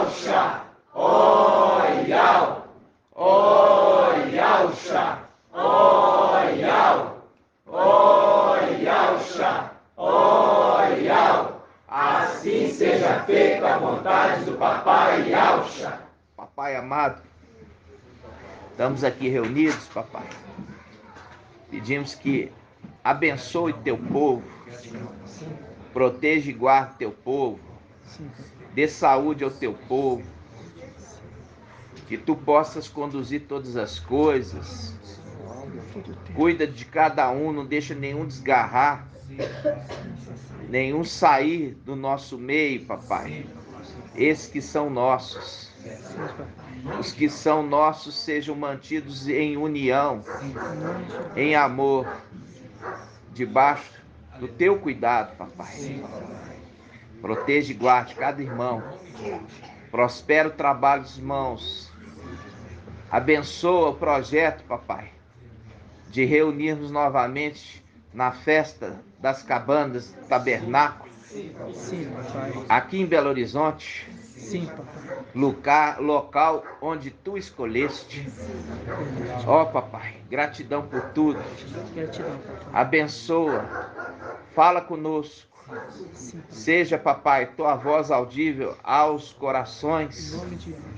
Yauxa, Oyau, Oyauxa, Oyau, Oyauxa, Oyau. Assim seja feita a vontade do Papai Yauxa. Papai amado, estamos aqui reunidos, papai. Pedimos que abençoe teu povo, proteja e guarde teu povo, dê saúde ao teu povo, que tu possas conduzir todas as coisas, cuida de cada um, não deixa nenhum desgarrar, nenhum sair do nosso meio, papai. Esses que são nossos, os que são nossos sejam mantidos em união, em amor, debaixo do teu cuidado, papai. Proteja e guarde cada irmão, prospera o trabalho dos irmãos, abençoa o projeto, papai, de reunirmos novamente na festa das cabanas do tabernáculo, aqui em Belo Horizonte. Sim, papai. Local onde tu escolheste. Ó, papai, gratidão por tudo. Gratidão, papai. Abençoa, fala conosco. Seja, papai, tua voz audível aos corações,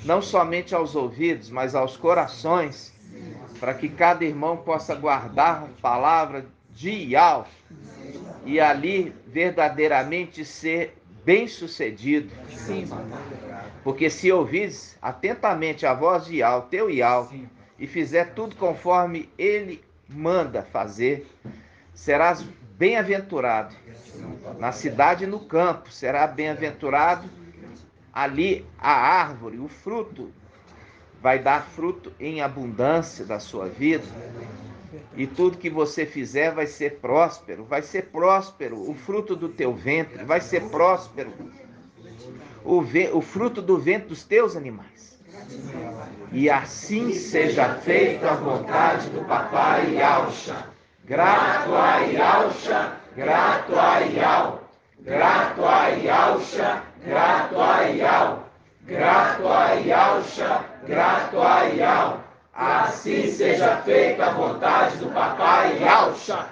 não somente aos ouvidos, mas aos corações, para que cada irmão possa guardar a palavra de Iau e ali verdadeiramente ser bem-sucedido. Sim, porque se ouvires atentamente a voz de Iau, teu Iau, e fizer tudo conforme ele manda fazer, serás bem-aventurado na cidade e no campo, será bem-aventurado ali a árvore, o fruto vai dar fruto em abundância da sua vida, e tudo que você fizer vai ser próspero, o fruto do teu ventre, vai ser próspero o fruto do ventre dos teus animais. E assim seja feita a vontade do Papai Yauxa. Grato a Yauxa, grato a Iau, grato a Yauxa, grato a Iau, grato a Yauxa, grato a Iau. Assim seja feita a vontade do Papai Yauxa.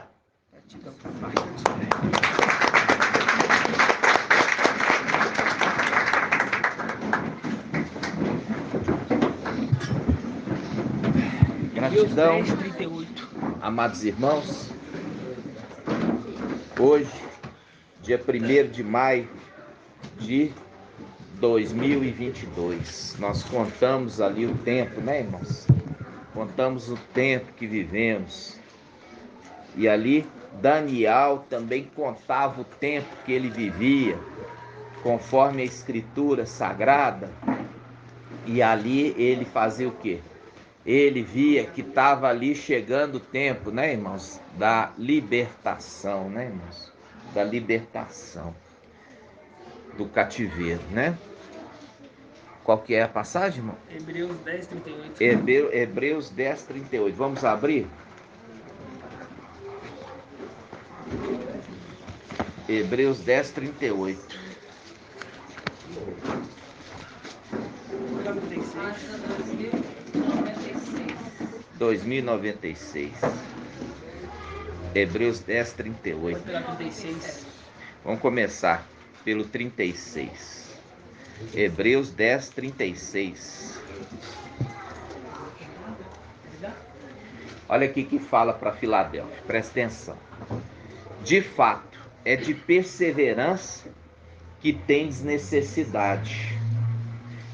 Gratidão, amados irmãos. Hoje, dia 1º de maio de 2022, nós contamos ali o tempo, né, irmãos? Contamos o tempo que vivemos. E ali, Daniel também contava o tempo que ele vivia, conforme a Escritura Sagrada. E ali ele fazia o quê? Ele via que estava ali chegando o tempo, né, irmãos? Da libertação, né, irmãos? Da libertação do cativeiro, né? Qual que é a passagem, irmão? Hebreus 10, 38. Hebreus 10, 38. Vamos abrir? Hebreus 10, 38. 2096. Hebreus 10, 38. Vamos começar pelo 36. Hebreus 10, 36. Olha aqui que fala para Filadélfia, presta atenção. De fato, é de perseverança que tendes necessidade.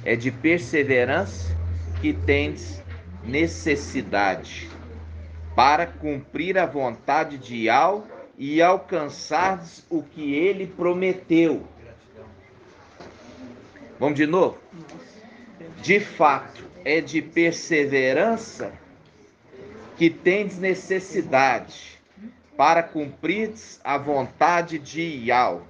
É de perseverança que tendes necessidade, para cumprir a vontade de Iau e alcançares o que ele prometeu. Vamos de novo? De fato, é de perseverança que tendes necessidade, para cumprir a vontade de Iau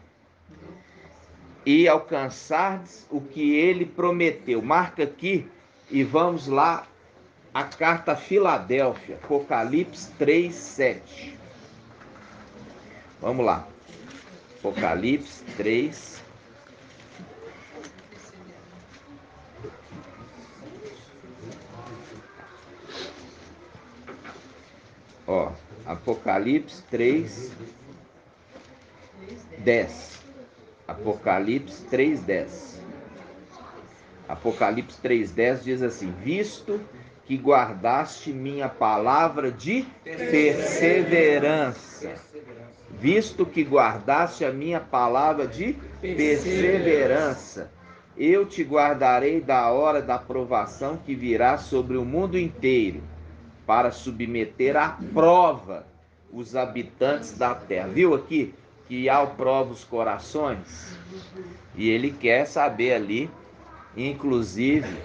e alcançardes o que ele prometeu. Marca aqui e vamos lá a carta a Filadélfia, Apocalipse 3, 7. Vamos lá. Apocalipse 3. Ó, Apocalipse 3, 10. Apocalipse 3, 10. Apocalipse 3, 10 diz assim: visto que guardaste minha palavra de perseverança. Visto que guardaste a minha palavra de perseverança, eu te guardarei da hora da provação que virá sobre o mundo inteiro, para submeter à prova os habitantes da terra. Viu aqui que ao prova os corações? E ele quer saber ali, inclusive,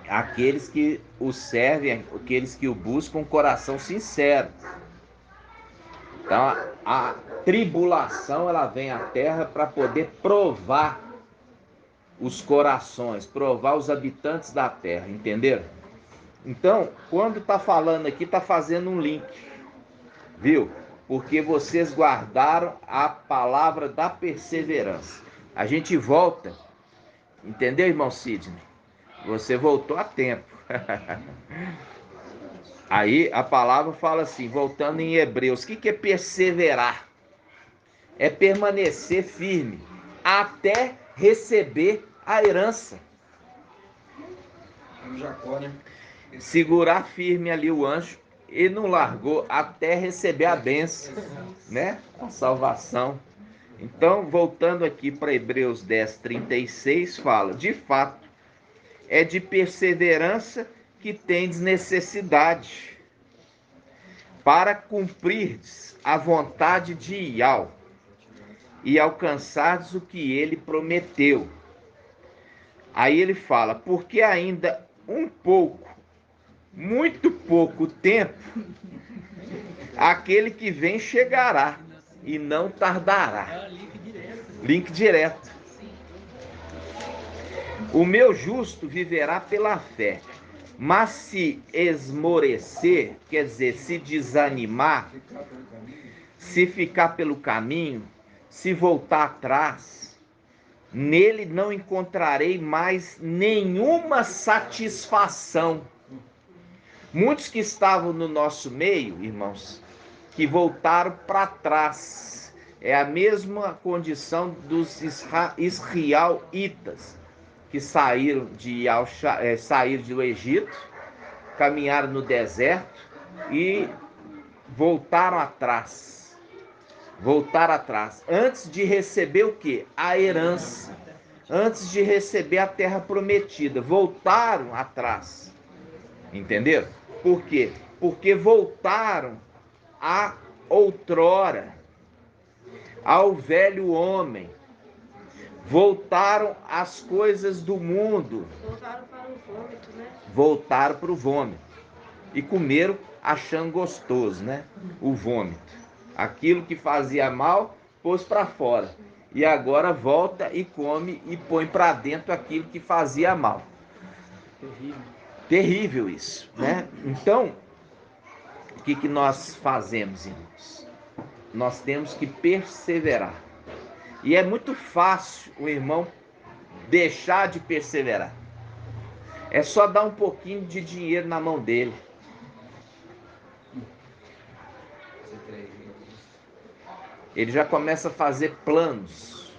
aqueles que o servem, aqueles que o buscam com coração sincero. Então, a tribulação, ela vem à terra para poder provar os corações, provar os habitantes da terra, entenderam? Então, quando está falando aqui, está fazendo um link, viu? Porque vocês guardaram a palavra da perseverança. A gente volta, entendeu, irmão Sidney? Você voltou a tempo. Aí a palavra fala assim, voltando em Hebreus, o que é perseverar? É permanecer firme até receber a herança. Jacó, né? Segurar firme ali o anjo e não largou até receber a bênção, né? A salvação. Então, voltando aqui para Hebreus 10, 36, fala, de fato, é de perseverança que tendes necessidade, para cumprirdes a vontade de Iau e alcançardes o que ele prometeu. Aí ele fala, porque ainda um pouco, muito pouco tempo, aquele que vem chegará e não tardará. Link direto. O meu justo viverá pela fé, mas se esmorecer, quer dizer, se desanimar, se ficar pelo caminho, se voltar atrás, nele não encontrarei mais nenhuma satisfação. Muitos que estavam no nosso meio, irmãos, que voltaram para trás. É a mesma condição dos israelitas, que saíram do Egito, caminharam no deserto e voltaram atrás. Voltaram atrás. Antes de receber o quê? A herança. Antes de receber a terra prometida. Voltaram atrás. Entenderam? Por quê? Porque voltaram a outrora, ao velho homem. Voltaram às coisas do mundo. Voltaram para o vômito, né? Voltaram para o vômito. E comeram achando gostoso, né? O vômito. Aquilo que fazia mal, pôs para fora. E agora volta e come e põe para dentro aquilo que fazia mal. Terrível. Terrível isso, né? Então, o que nós fazemos, irmãos? Nós temos que perseverar. E é muito fácil o irmão deixar de perseverar. É só dar um pouquinho de dinheiro na mão dele. Ele já começa a fazer planos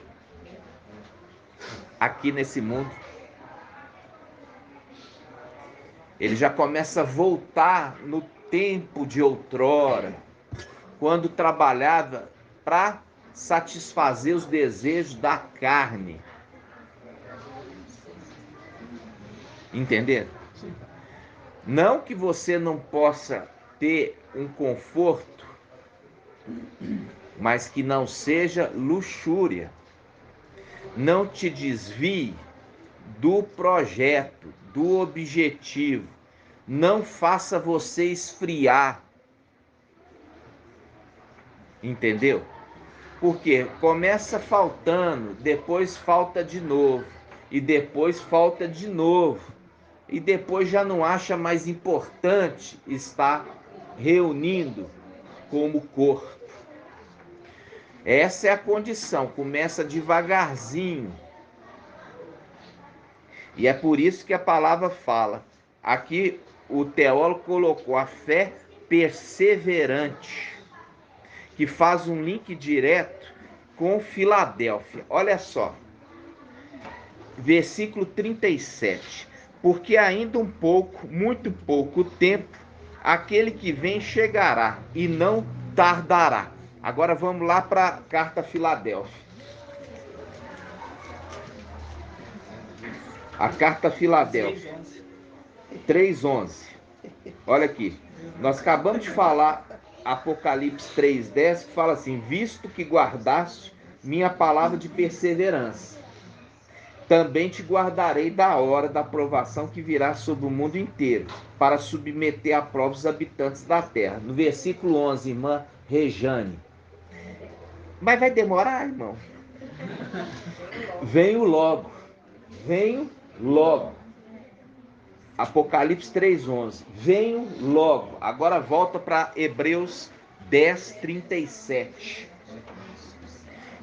aqui nesse mundo. Ele já começa a voltar no tempo de outrora, quando trabalhava para satisfazer os desejos da carne. Entenderam? Não que você não possa ter um conforto, mas que não seja luxúria. Não te desvie do projeto, do objetivo. Não faça você esfriar. Entendeu? Porque começa faltando, depois falta de novo, e depois falta de novo, e depois já não acha mais importante estar reunindo como corpo. Essa é a condição, começa devagarzinho. E é por isso que a palavra fala. Aqui o teólogo colocou a fé perseverante, que faz um link direto com Filadélfia. Olha só, versículo 37. Porque ainda um pouco, muito pouco tempo, aquele que vem chegará e não tardará. Agora vamos lá para a carta a Filadélfia. A carta a Filadélfia 3:11. Olha aqui. Nós acabamos de falar Apocalipse 3:10, que fala assim: visto que guardaste minha palavra de perseverança, também te guardarei da hora da provação que virá sobre o mundo inteiro, para submeter à prova os habitantes da terra. No versículo 11, irmã Rejane. Mas vai demorar, irmão? Venho logo. Venho logo. Apocalipse 3:11. Venho logo. Agora volta para Hebreus 10:37.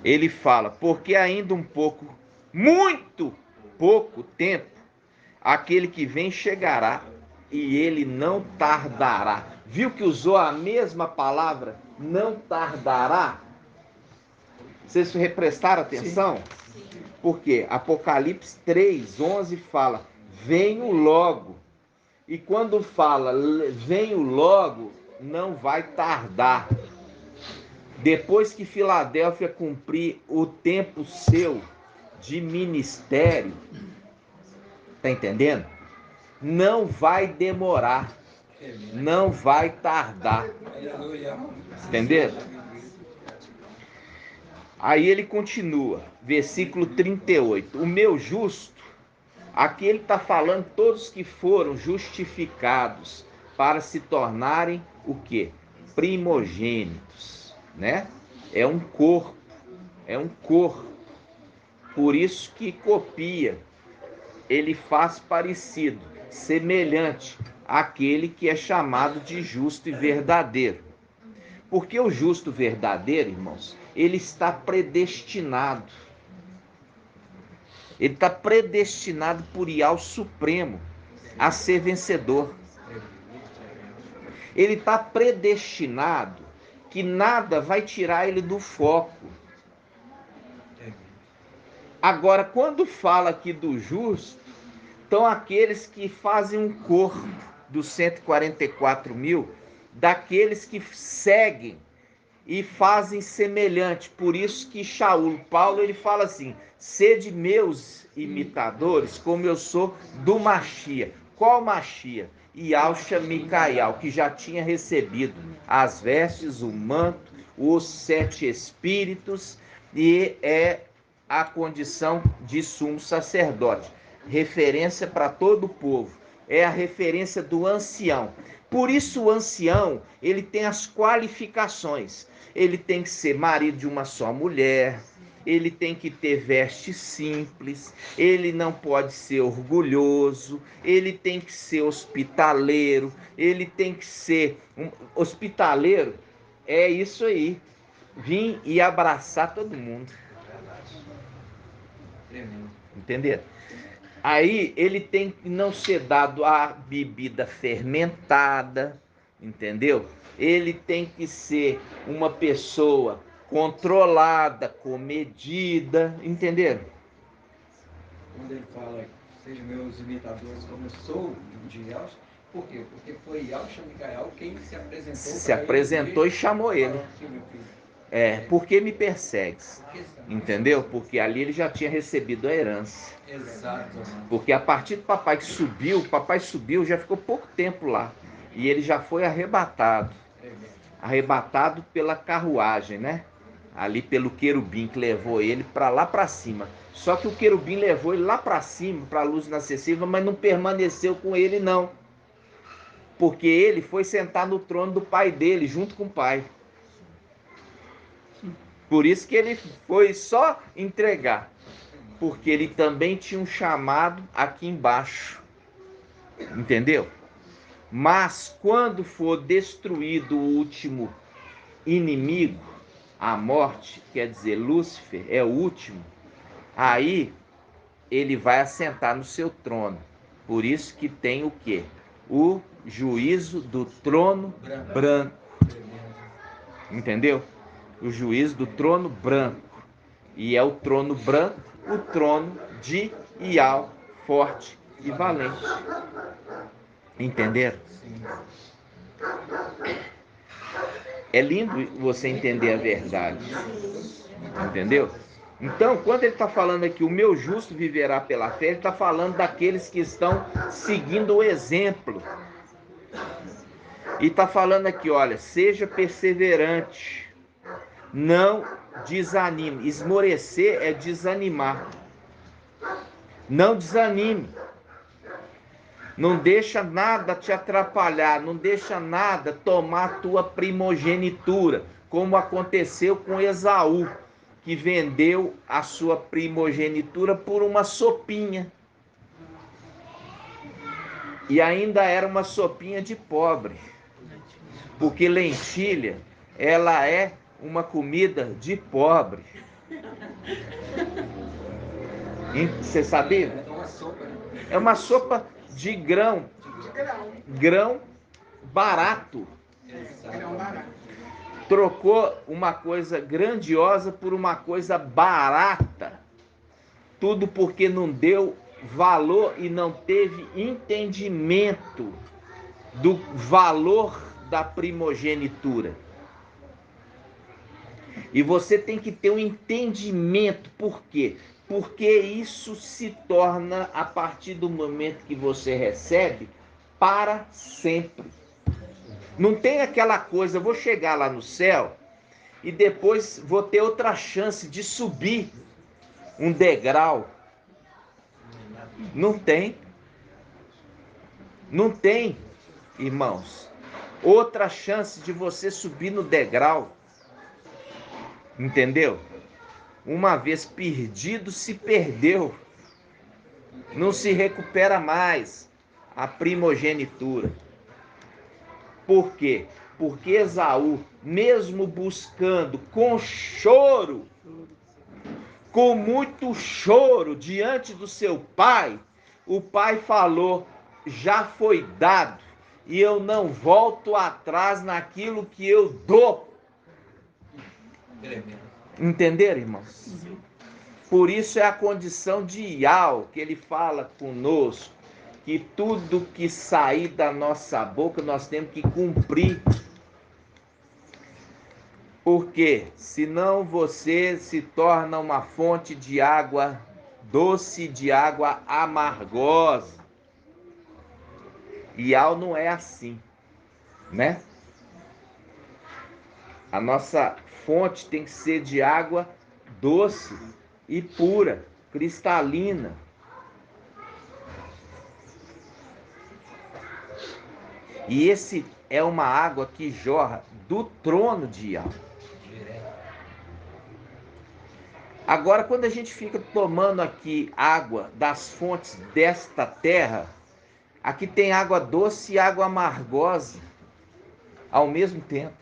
Ele fala: porque ainda um pouco, muito pouco tempo, aquele que vem chegará e ele não tardará. Viu que usou a mesma palavra, não tardará? Vocês prestaram atenção? Sim. Porque Apocalipse 3:11 fala: venho logo. E quando fala venho logo, não vai tardar. Depois que Filadélfia cumprir o tempo seu de ministério, tá entendendo? Não vai demorar, não vai tardar. Entendeu? Aí ele continua, versículo 38. O meu justo, aqui ele está falando todos que foram justificados para se tornarem o quê? Primogênitos, né? É um corpo, é um corpo. Por isso que copia, ele faz parecido, semelhante àquele que é chamado de justo e verdadeiro. Porque o justo verdadeiro, irmãos, ele está predestinado. Ele está predestinado por Iau Supremo a ser vencedor. Ele está predestinado que nada vai tirar ele do foco. Agora, quando fala aqui do justo, estão aqueles que fazem um corpo dos 144 mil, daqueles que seguem e fazem semelhante. Por isso que Paulo, ele fala assim: sede meus imitadores, como eu sou do Machia. Qual Machia? Yahshua Micaial, que já tinha recebido as vestes, o manto, os 7 espíritos, e é a condição de sumo sacerdote. Referência para todo o povo. É a referência do ancião. Por isso o ancião, ele tem as qualificações. Ele tem que ser marido de uma só mulher, ele tem que ter veste simples, ele não pode ser orgulhoso, ele tem que ser hospitaleiro, ele tem que ser hospitaleiro. É isso aí, vir e abraçar todo mundo. Entendeu? Aí ele tem que não ser dado a bebida fermentada, entendeu? Ele tem que ser uma pessoa controlada, comedida, entenderam? Quando ele fala, sejam meus imitadores como eu sou de Yahshua, por quê? Porque foi Yahshua Micaial quem se apresentou E chamou ele. Porque me persegues? Entendeu? Porque ali ele já tinha recebido a herança. Exato. Porque a partir do papai subiu, já ficou pouco tempo lá. E ele já foi arrebatado. Arrebatado pela carruagem, né? Ali pelo querubim que levou ele para lá para cima. Só que o querubim levou ele lá para cima, para a luz inacessível, mas não permaneceu com ele não. Porque ele foi sentar no trono do pai dele, junto com o pai. Por isso que ele foi só entregar. Porque ele também tinha um chamado aqui embaixo. Entendeu? Mas quando for destruído o último inimigo, a morte, quer dizer, Lúcifer é o último, aí ele vai assentar no seu trono. Por isso que tem o quê? O juízo do trono branco. Entendeu? O juízo do trono branco. E é o trono branco, o trono de Ial, forte e valente. Entenderam? É lindo você entender a verdade. Entendeu? Então, quando ele está falando aqui, o meu justo viverá pela fé, ele está falando daqueles que estão seguindo o exemplo. E está falando aqui, olha, seja perseverante, não desanime. Esmorecer é desanimar. Não desanime. Não deixa nada te atrapalhar, não deixa nada tomar a tua primogenitura, como aconteceu com Esaú, que vendeu a sua primogenitura por uma sopinha. E ainda era uma sopinha de pobre, porque lentilha, ela é uma comida de pobre. Você sabia? É uma sopa de grão. Grão barato. Trocou uma coisa grandiosa por uma coisa barata. Tudo porque não deu valor e não teve entendimento do valor da primogenitura. E você tem que ter um entendimento. Por quê? Porque isso se torna, a partir do momento que você recebe, para sempre. Não tem aquela coisa, eu vou chegar lá no céu e depois vou ter outra chance de subir um degrau. Não tem. Não tem, irmãos, outra chance de você subir no degrau. Entendeu? Uma vez perdido, se perdeu. Não se recupera mais a primogenitura. Por quê? Porque Esaú, mesmo buscando com choro, com muito choro diante do seu pai, o pai falou: já foi dado, e eu não volto atrás naquilo que eu dou. Entenderam, irmãos? Por isso é a condição de Ial que ele fala conosco, que tudo que sair da nossa boca nós temos que cumprir. Porque senão você se torna uma fonte de água doce, de água amargosa. Ial não é assim, né? A nossa fonte tem que ser de água doce e pura, cristalina. E esse é uma água que jorra do trono de Ial. Agora, quando a gente fica tomando aqui água das fontes desta terra, aqui tem água doce e água amargosa ao mesmo tempo.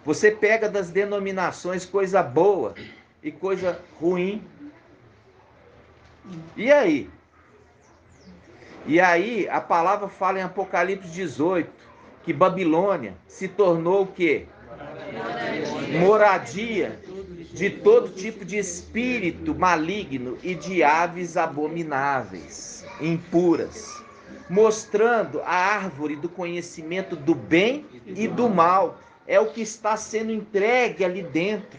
Você pega das denominações coisa boa e coisa ruim. E aí? E aí a palavra fala em Apocalipse 18 que Babilônia se tornou o quê? Moradia de todo tipo de espírito maligno e de aves abomináveis, impuras, mostrando a árvore do conhecimento do bem e do mal. É o que está sendo entregue ali dentro.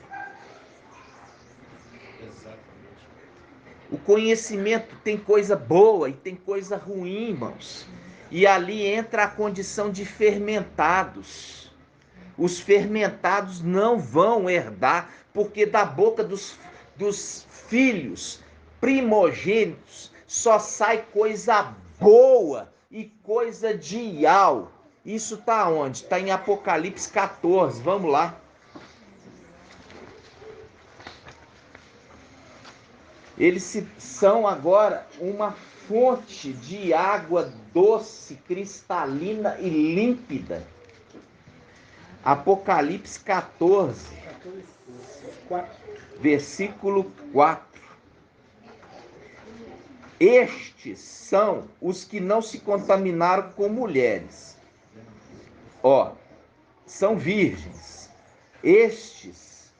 O conhecimento tem coisa boa e tem coisa ruim, irmãos. E ali entra a condição de fermentados. Os fermentados não vão herdar, porque da boca dos filhos primogênitos só sai coisa boa e coisa de Ial. Isso está onde? Está em Apocalipse 14. Vamos lá. Eles são agora uma fonte de água doce, cristalina e límpida. Apocalipse 14, versículo 4. Estes são os que não se contaminaram com mulheres. Ó, são virgens. Estes,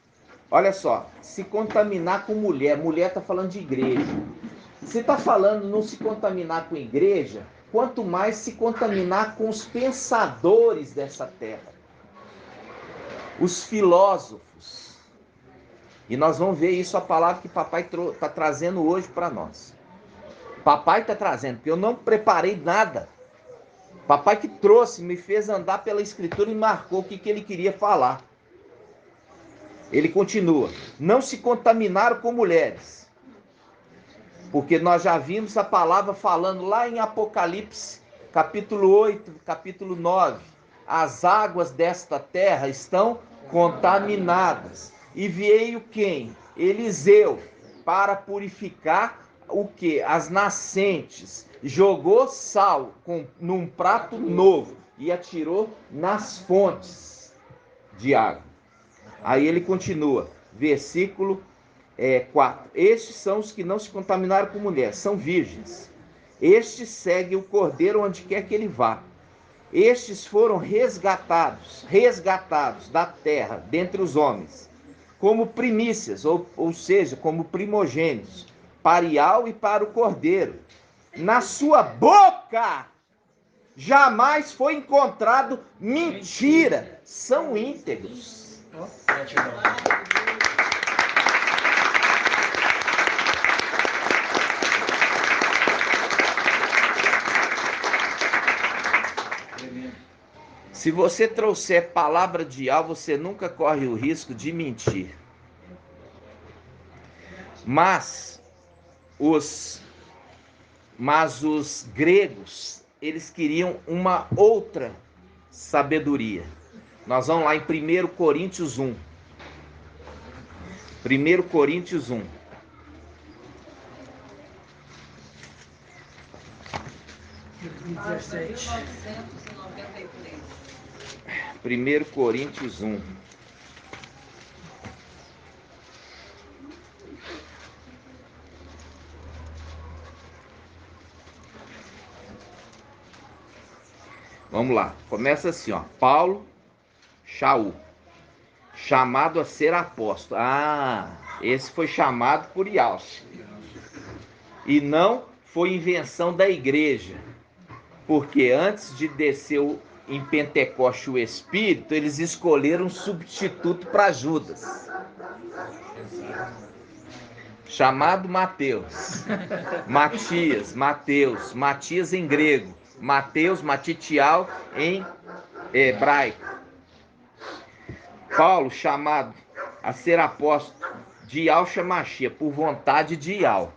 olha só, se contaminar com mulher. Mulher está falando de igreja. Se está falando não se contaminar com igreja, quanto mais se contaminar com os pensadores dessa terra. Os filósofos. E nós vamos ver isso, a palavra que papai está trazendo hoje para nós. Papai está trazendo, porque eu não preparei nada. Papai que trouxe, me fez andar pela escritura e marcou o que ele queria falar. Ele continua. Não se contaminaram com mulheres. Porque nós já vimos a palavra falando lá em Apocalipse, capítulo 8, capítulo 9. As águas desta terra estão contaminadas. E veio quem? Eliseu, para purificar o que? As nascentes. Jogou sal num prato novo e atirou nas fontes de água. Aí ele continua, versículo 4. Estes são os que não se contaminaram com mulher, são virgens. Estes seguem o cordeiro onde quer que ele vá. Estes foram resgatados da terra, dentre os homens, como primícias, ou seja, como primogênitos, para Iau e para o cordeiro. Na sua boca jamais foi encontrado mentira. São íntegros. Se você trouxer palavra de Iau, você nunca corre o risco de mentir. Mas os gregos, eles queriam uma outra sabedoria. Nós vamos lá em 1 Coríntios 1. 1 Coríntios 1. Página 1993. 1 Coríntios 1. Vamos lá, começa assim, ó. Paulo, Shaul, chamado a ser apóstolo. Esse foi chamado por Yalce. E não foi invenção da igreja. Porque antes de descer em Pentecoste o Espírito, eles escolheram um substituto para Judas. Chamado Mateus. Matias em grego. Mateus, Matitial em hebraico. Paulo, chamado a ser apóstolo de Iau Shamashia, por vontade de Iau.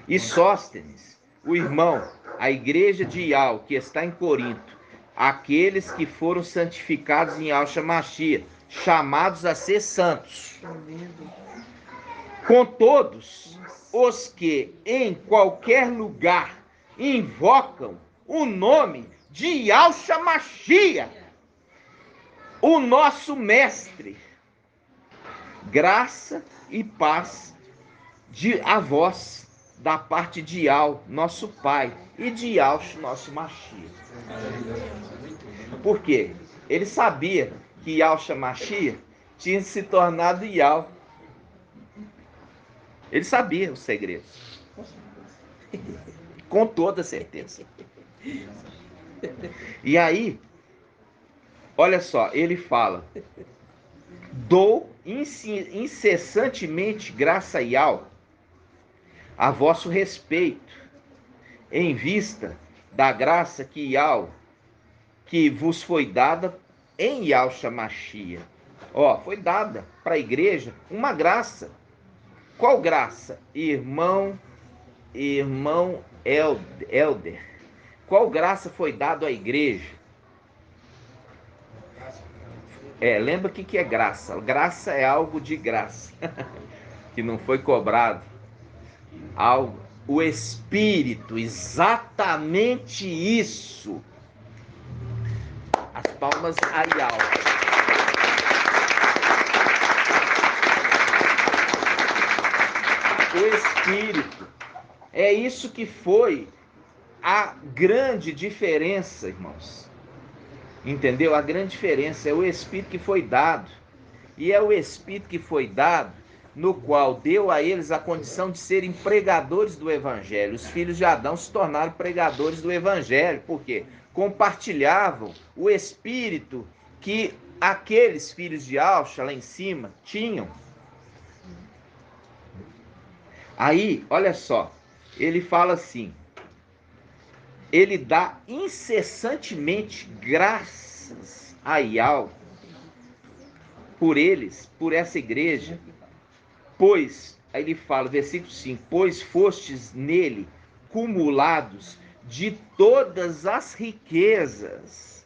E Sóstenes, o irmão, a igreja de Iau, que está em Corinto, aqueles que foram santificados em Iau Shamashia, chamados a ser santos. Com todos os que em qualquer lugar invocam o nome de Iau Shamashia, o nosso mestre. Graça e paz a vós, da parte de Iau, nosso pai, e de Iau, nosso Machia. Por quê? Ele sabia que Iau Shamashia tinha se tornado Iau. Ele sabia os segredos. Com toda certeza. E aí, olha só, ele fala: dou incessantemente graça a Iau a vosso respeito, em vista da graça que vos foi dada em Iau Shamashia. Foi dada para a igreja uma graça. Qual graça? Irmão Elder. Qual graça foi dada à igreja? Lembra o que é graça? Graça é algo de graça, que não foi cobrado. Algo, o Espírito, exatamente isso. As palmas a Iau. O Espírito É isso que foi a grande diferença, irmãos. Entendeu? A grande diferença é o Espírito que foi dado. E é o Espírito que foi dado, no qual deu a eles a condição de serem pregadores do Evangelho. Os filhos de Adão se tornaram pregadores do Evangelho. Por quê? Compartilhavam o Espírito que aqueles filhos de Alcha lá em cima tinham. Aí, olha só, ele fala assim, ele dá incessantemente graças a Iau por eles, por essa igreja, pois, aí ele fala, versículo 5, pois fostes nele cumulados de todas as riquezas,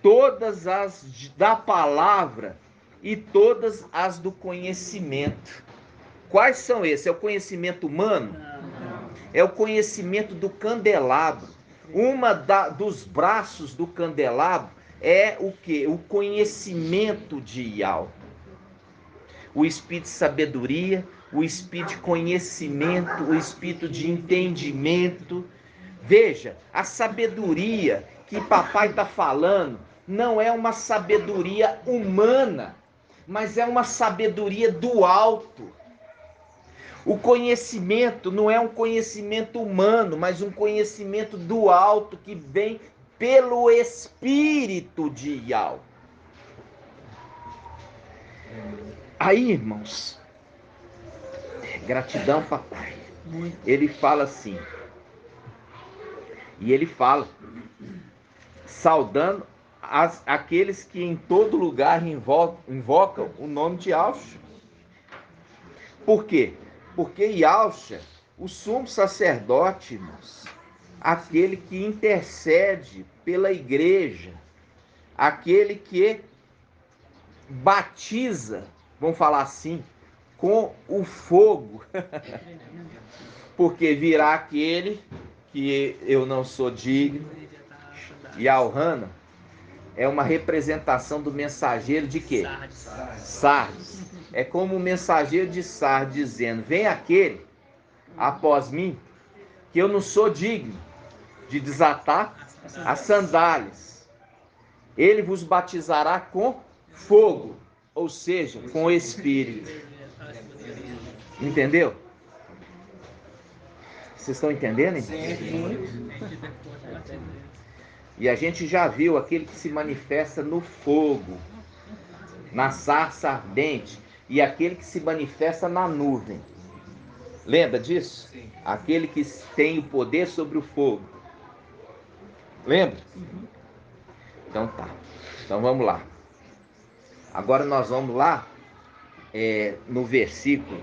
todas as da palavra e todas as do conhecimento. Quais são esses? É o conhecimento humano? É o conhecimento do candelabro. Dos braços do candelabro é o quê? O conhecimento de Iau. O espírito de sabedoria, o espírito de conhecimento, o espírito de entendimento. Veja, a sabedoria que papai está falando não é uma sabedoria humana, mas é uma sabedoria do alto. O conhecimento não é um conhecimento humano, mas um conhecimento do alto que vem pelo Espírito de Iau. Aí, irmãos, gratidão, papai. Ele fala assim, e ele fala, saudando aqueles que em todo lugar invocam o nome de Yahshua. Por quê? Porque Yahshua, o sumo sacerdote, irmãos, aquele que intercede pela igreja, aquele que batiza, vamos falar assim, com o fogo, porque virá aquele que eu não sou digno, e Alhana é uma representação do mensageiro de quê? Sardes. É como o mensageiro de Sardes dizendo, vem aquele após mim, que eu não sou digno de desatar as sandálias. Ele vos batizará com fogo, ou seja, com o Espírito. Entendeu? Vocês estão entendendo? Sim. E a gente já viu aquele que se manifesta no fogo, na sarça ardente, e aquele que se manifesta na nuvem. Lembra disso? Sim. Aquele que tem o poder sobre o fogo. Lembra? Então tá. Então vamos lá. Agora nós vamos lá no versículo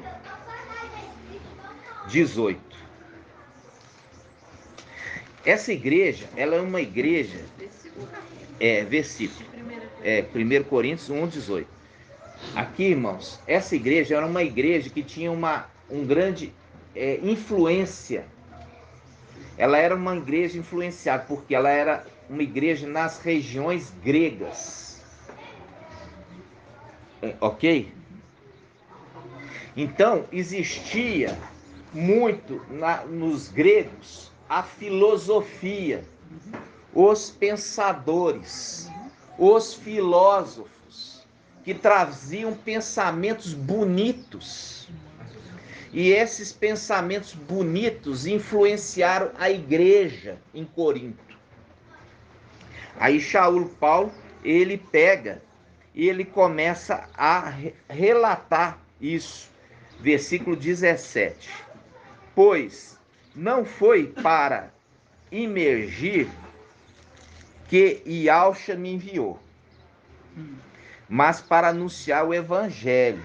18. Essa igreja, ela é uma igreja... versículo. 1 Coríntios 1, 18. Aqui, irmãos, essa igreja era uma igreja que tinha uma grande influência. Ela era uma igreja influenciada, porque ela era uma igreja nas regiões gregas. Ok? Então, existia muito nos gregos a filosofia, os pensadores, os filósofos, que traziam pensamentos bonitos. E esses pensamentos bonitos influenciaram a igreja em Corinto. Aí Paulo, ele pega e ele começa a relatar isso. Versículo 17. Pois não foi para imergir que Yahshua me enviou, mas para anunciar o evangelho,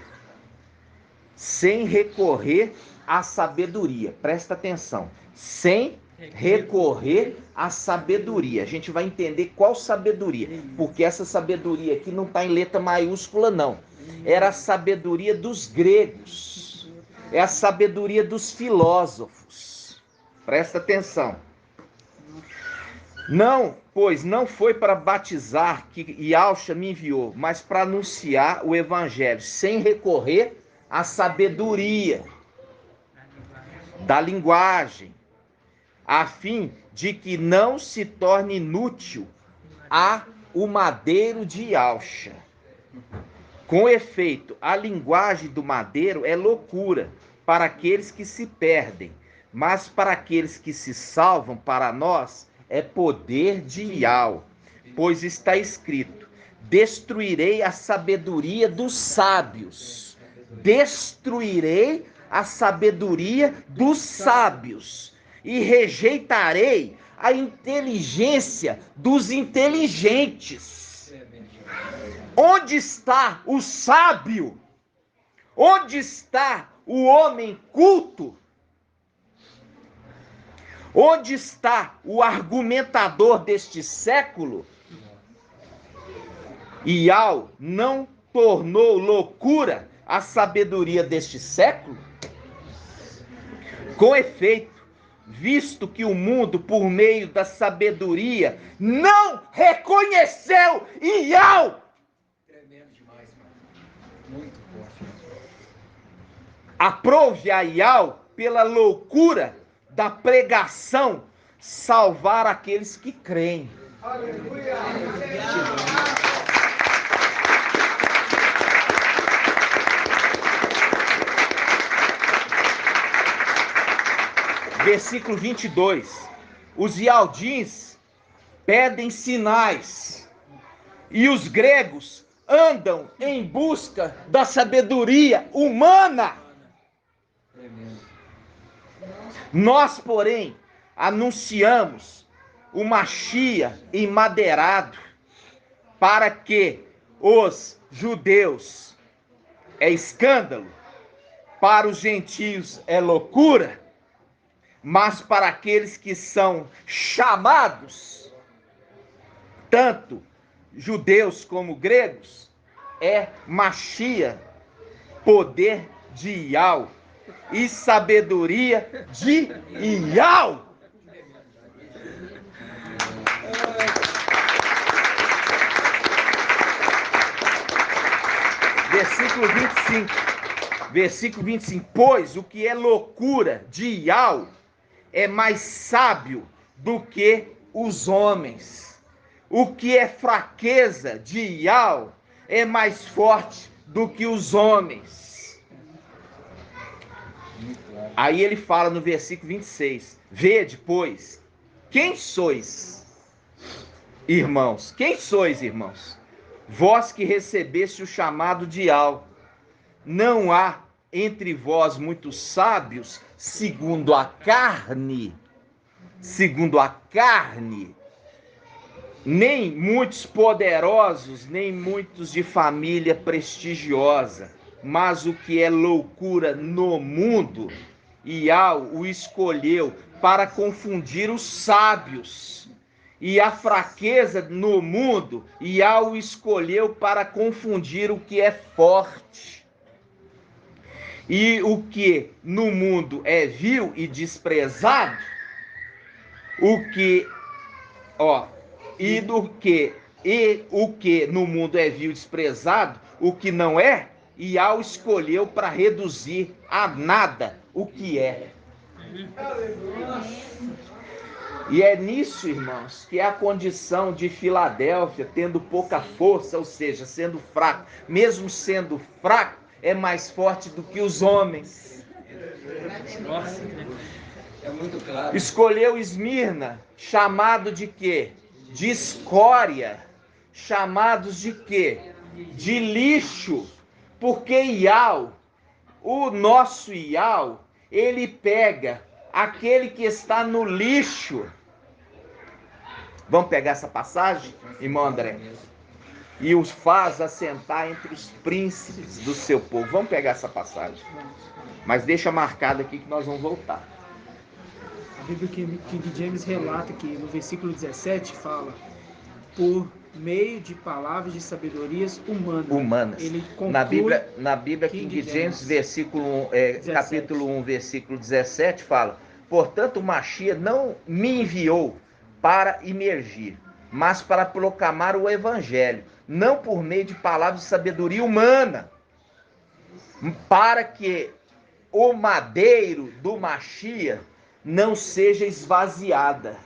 sem recorrer à sabedoria. Presta atenção. Sem recorrer à sabedoria. A gente vai entender qual sabedoria, porque essa sabedoria aqui não está em letra maiúscula, não. Era a sabedoria dos gregos. É a sabedoria dos filósofos. Presta atenção. Não, pois não foi para batizar que Yahshua me enviou, mas para anunciar o evangelho, sem recorrer à sabedoria da linguagem, a fim de que não se torne inútil o madeiro de Yahshua. Com efeito, a linguagem do madeiro é loucura para aqueles que se perdem, mas para aqueles que se salvam, para nós, é poder de Yahweh, pois está escrito: destruirei a sabedoria dos sábios. Destruirei a sabedoria dos sábios e rejeitarei a inteligência dos inteligentes. Onde está o sábio? Onde está o homem culto? Onde está o argumentador deste século? Yahweh não tornou loucura a sabedoria deste século? Com efeito, visto que o mundo, por meio da sabedoria, não reconheceu Yahweh. Tremendo demais, mano. Muito forte. Aprove a Yahweh, pela loucura da pregação, salvar aqueles que creem. Aleluia! Versículo 22. Os Ialdins pedem sinais e os gregos andam em busca da sabedoria humana. Nós, porém, anunciamos o Machia emadeirado para que os judeus é escândalo, para os gentios é loucura, mas para aqueles que são chamados, tanto judeus como gregos, é Machia, poder de Yahweh e sabedoria de Yahweh. Versículo 25. Versículo 25. Pois o que é loucura de Yahweh é mais sábio do que os homens. O que é fraqueza de Yahweh é mais forte do que os homens. Aí ele fala no versículo 26. Vede, pois, quem sois, irmãos? Quem sois, irmãos? Vós que recebeste o chamado de Yahweh. Não há entre vós muitos sábios segundo a carne, nem muitos poderosos, nem muitos de família prestigiosa, mas o que é loucura no mundo, Yahweh o escolheu para confundir os sábios, e a fraqueza no mundo, Yahweh o escolheu para confundir o que é forte. E o que no mundo é vil e desprezado, o que no mundo é vil e desprezado, o que não é, Yahweh escolheu para reduzir a nada o que é. E é nisso, irmãos, que é a condição de Filadélfia, tendo pouca força, ou seja, sendo fraco. Mesmo sendo fraco, é mais forte do que os homens. Nossa, é muito claro. Escolheu Esmirna, chamado de quê? De escória. Chamados de quê? De lixo. Porque Yahweh, o nosso Yahweh, ele pega aquele que está no lixo. Vamos pegar essa passagem, irmão André? E os faz assentar entre os príncipes do seu povo. Vamos pegar essa passagem. Mas deixa marcado aqui que nós vamos voltar. A Bíblia King James relata que no versículo 17 fala: por meio de palavras de sabedorias humanas. Ele na Bíblia King James, capítulo 1, versículo 17, fala: portanto, o Machia não me enviou para imergir, mas para proclamar o evangelho, não por meio de palavras de sabedoria humana, para que o madeiro do Machia não seja esvaziada.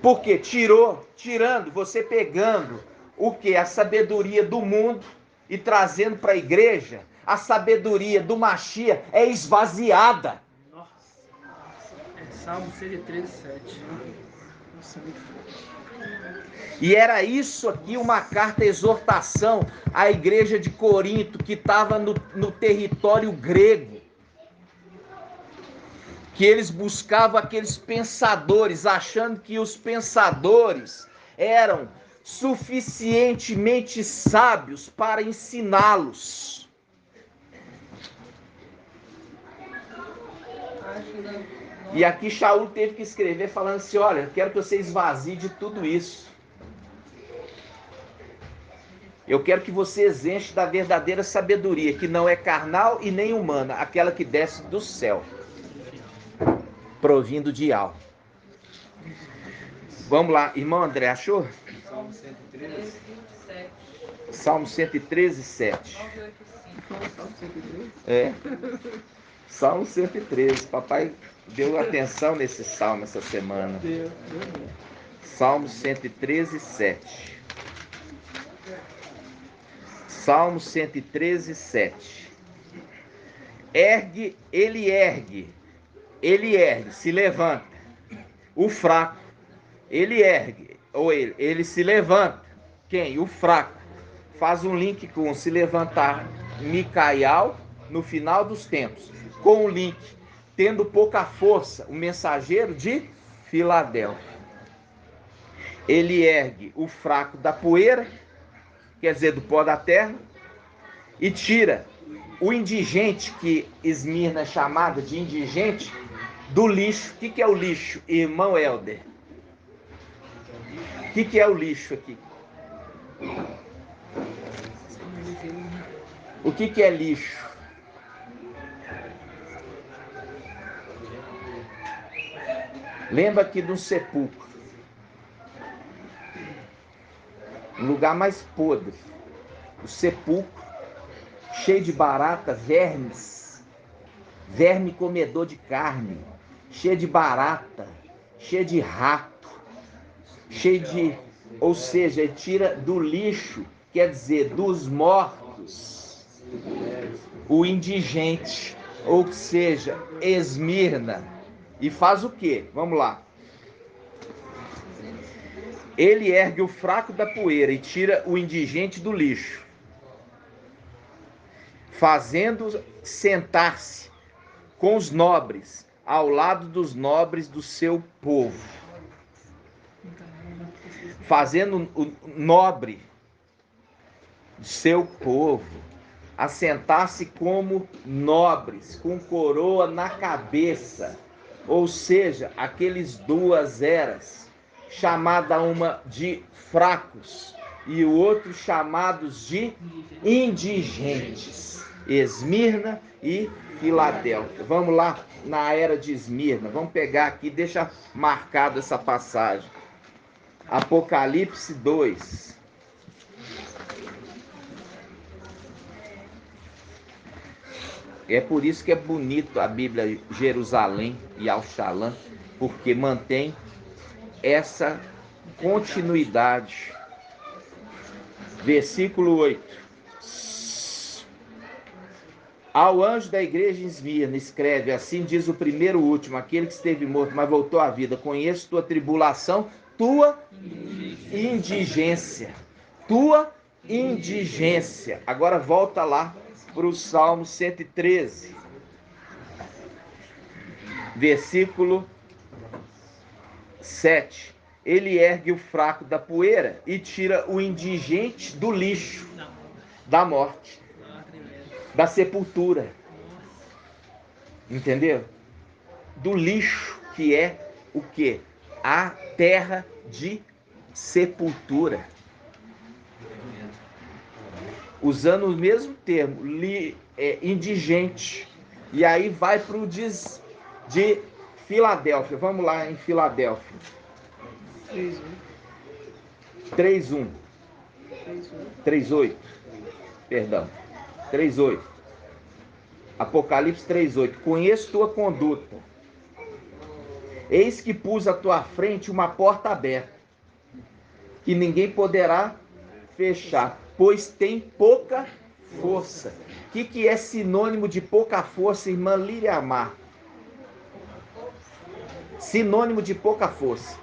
Porque tirando, você pegando o que? A sabedoria do mundo e trazendo para a igreja, a sabedoria do Machia é esvaziada. Nossa. É Salmo 113, 7. Nossa, muito forte. E era isso aqui, uma carta exortação à igreja de Corinto, que estava no território grego. Que eles buscavam aqueles pensadores, achando que os pensadores eram suficientemente sábios para ensiná-los. E aqui Shaul teve que escrever falando assim, olha, eu quero que você esvazie de tudo isso. Eu quero que vocês enchem da verdadeira sabedoria, que não é carnal e nem humana, aquela que desce do céu, provindo de Yahweh. Vamos lá, irmão André, achou? Salmo 113. Salmo 113, 7. Salmo 113? É. Salmo 113. Papai deu atenção nesse salmo essa semana. Deu. Salmo 113, 7. Salmo 113, 7. Ele ergue, se levanta. O fraco, ele ergue, ou ele se levanta. Quem? O fraco. Faz um link com se levantar Micael no final dos tempos. Com o link, tendo pouca força, o mensageiro de Filadélfia. Ele ergue o fraco da poeira, quer dizer, do pó da terra, e tira o indigente, que Esmirna é chamada de indigente, do lixo. O que é o lixo, irmão Helder? O que é o lixo aqui? O que é lixo? Lembra aqui de um sepulcro. Um lugar mais podre. O sepulcro, cheio de barata, vermes. Verme comedor de carne. Cheio de barata. Cheio de rato. Cheio de... Ou seja, ele tira do lixo, quer dizer, dos mortos, o indigente. Ou seja, Esmirna. E faz o quê? Vamos lá. Ele ergue o fraco da poeira e tira o indigente do lixo, fazendo sentar-se com os nobres, ao lado dos nobres do seu povo. Fazendo o nobre do seu povo assentar-se como nobres, com coroa na cabeça. Ou seja, aqueles duas eras, chamada uma de fracos e o outro chamados de indigentes, Esmirna e Filadélfia. Vamos lá na era de Esmirna, vamos pegar aqui, deixa marcado essa passagem. Apocalipse 2. É por isso que é bonito a Bíblia Jerusalém e Al-Shalom, porque mantém essa continuidade. Versículo 8. Ao anjo da igreja em Esmirna escreve, assim diz o primeiro e último, aquele que esteve morto, mas voltou à vida. Conheço tua tribulação, tua indigência. Tua indigência. Agora volta lá para o Salmo 113. Versículo 7. Ele ergue o fraco da poeira e tira o indigente do lixo, da morte, da sepultura. Entendeu? Do lixo, que é o quê? A terra de sepultura. Usando o mesmo termo, indigente. E aí vai para o de Filadélfia. Vamos lá em Filadélfia. 3:1. 3:8. Perdão. 3:8. Apocalipse 3:8. Conheço tua conduta. Eis que pus à tua frente uma porta aberta, que ninguém poderá fechar, pois tem pouca força. O que é sinônimo de pouca força, irmã Liriamar? Sinônimo de pouca força.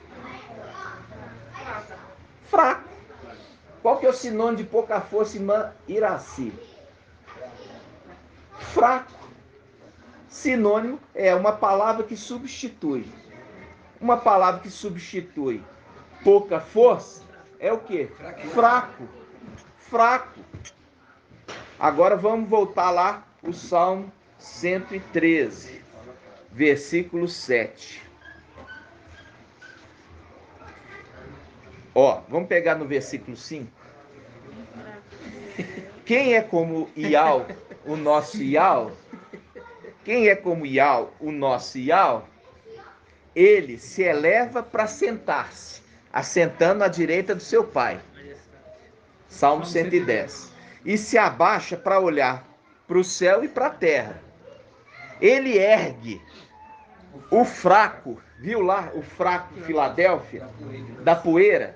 Fraco. Qual que é o sinônimo de pouca força, irmã Iraci? Fraco. Sinônimo é uma palavra que substitui. Uma palavra que substitui pouca força é o quê? Fraco. Fraco. Agora vamos voltar lá o Salmo 113, versículo 7. Ó, vamos pegar no versículo 5. Quem é como Iau, o nosso Iau? Quem é como Iau, o nosso Iau? Ele se eleva para sentar-se, assentando à direita do seu pai. Salmo 110. E se abaixa para olhar para o céu e para a terra. Ele ergue o fraco, viu lá o fraco de Filadélfia, da poeira,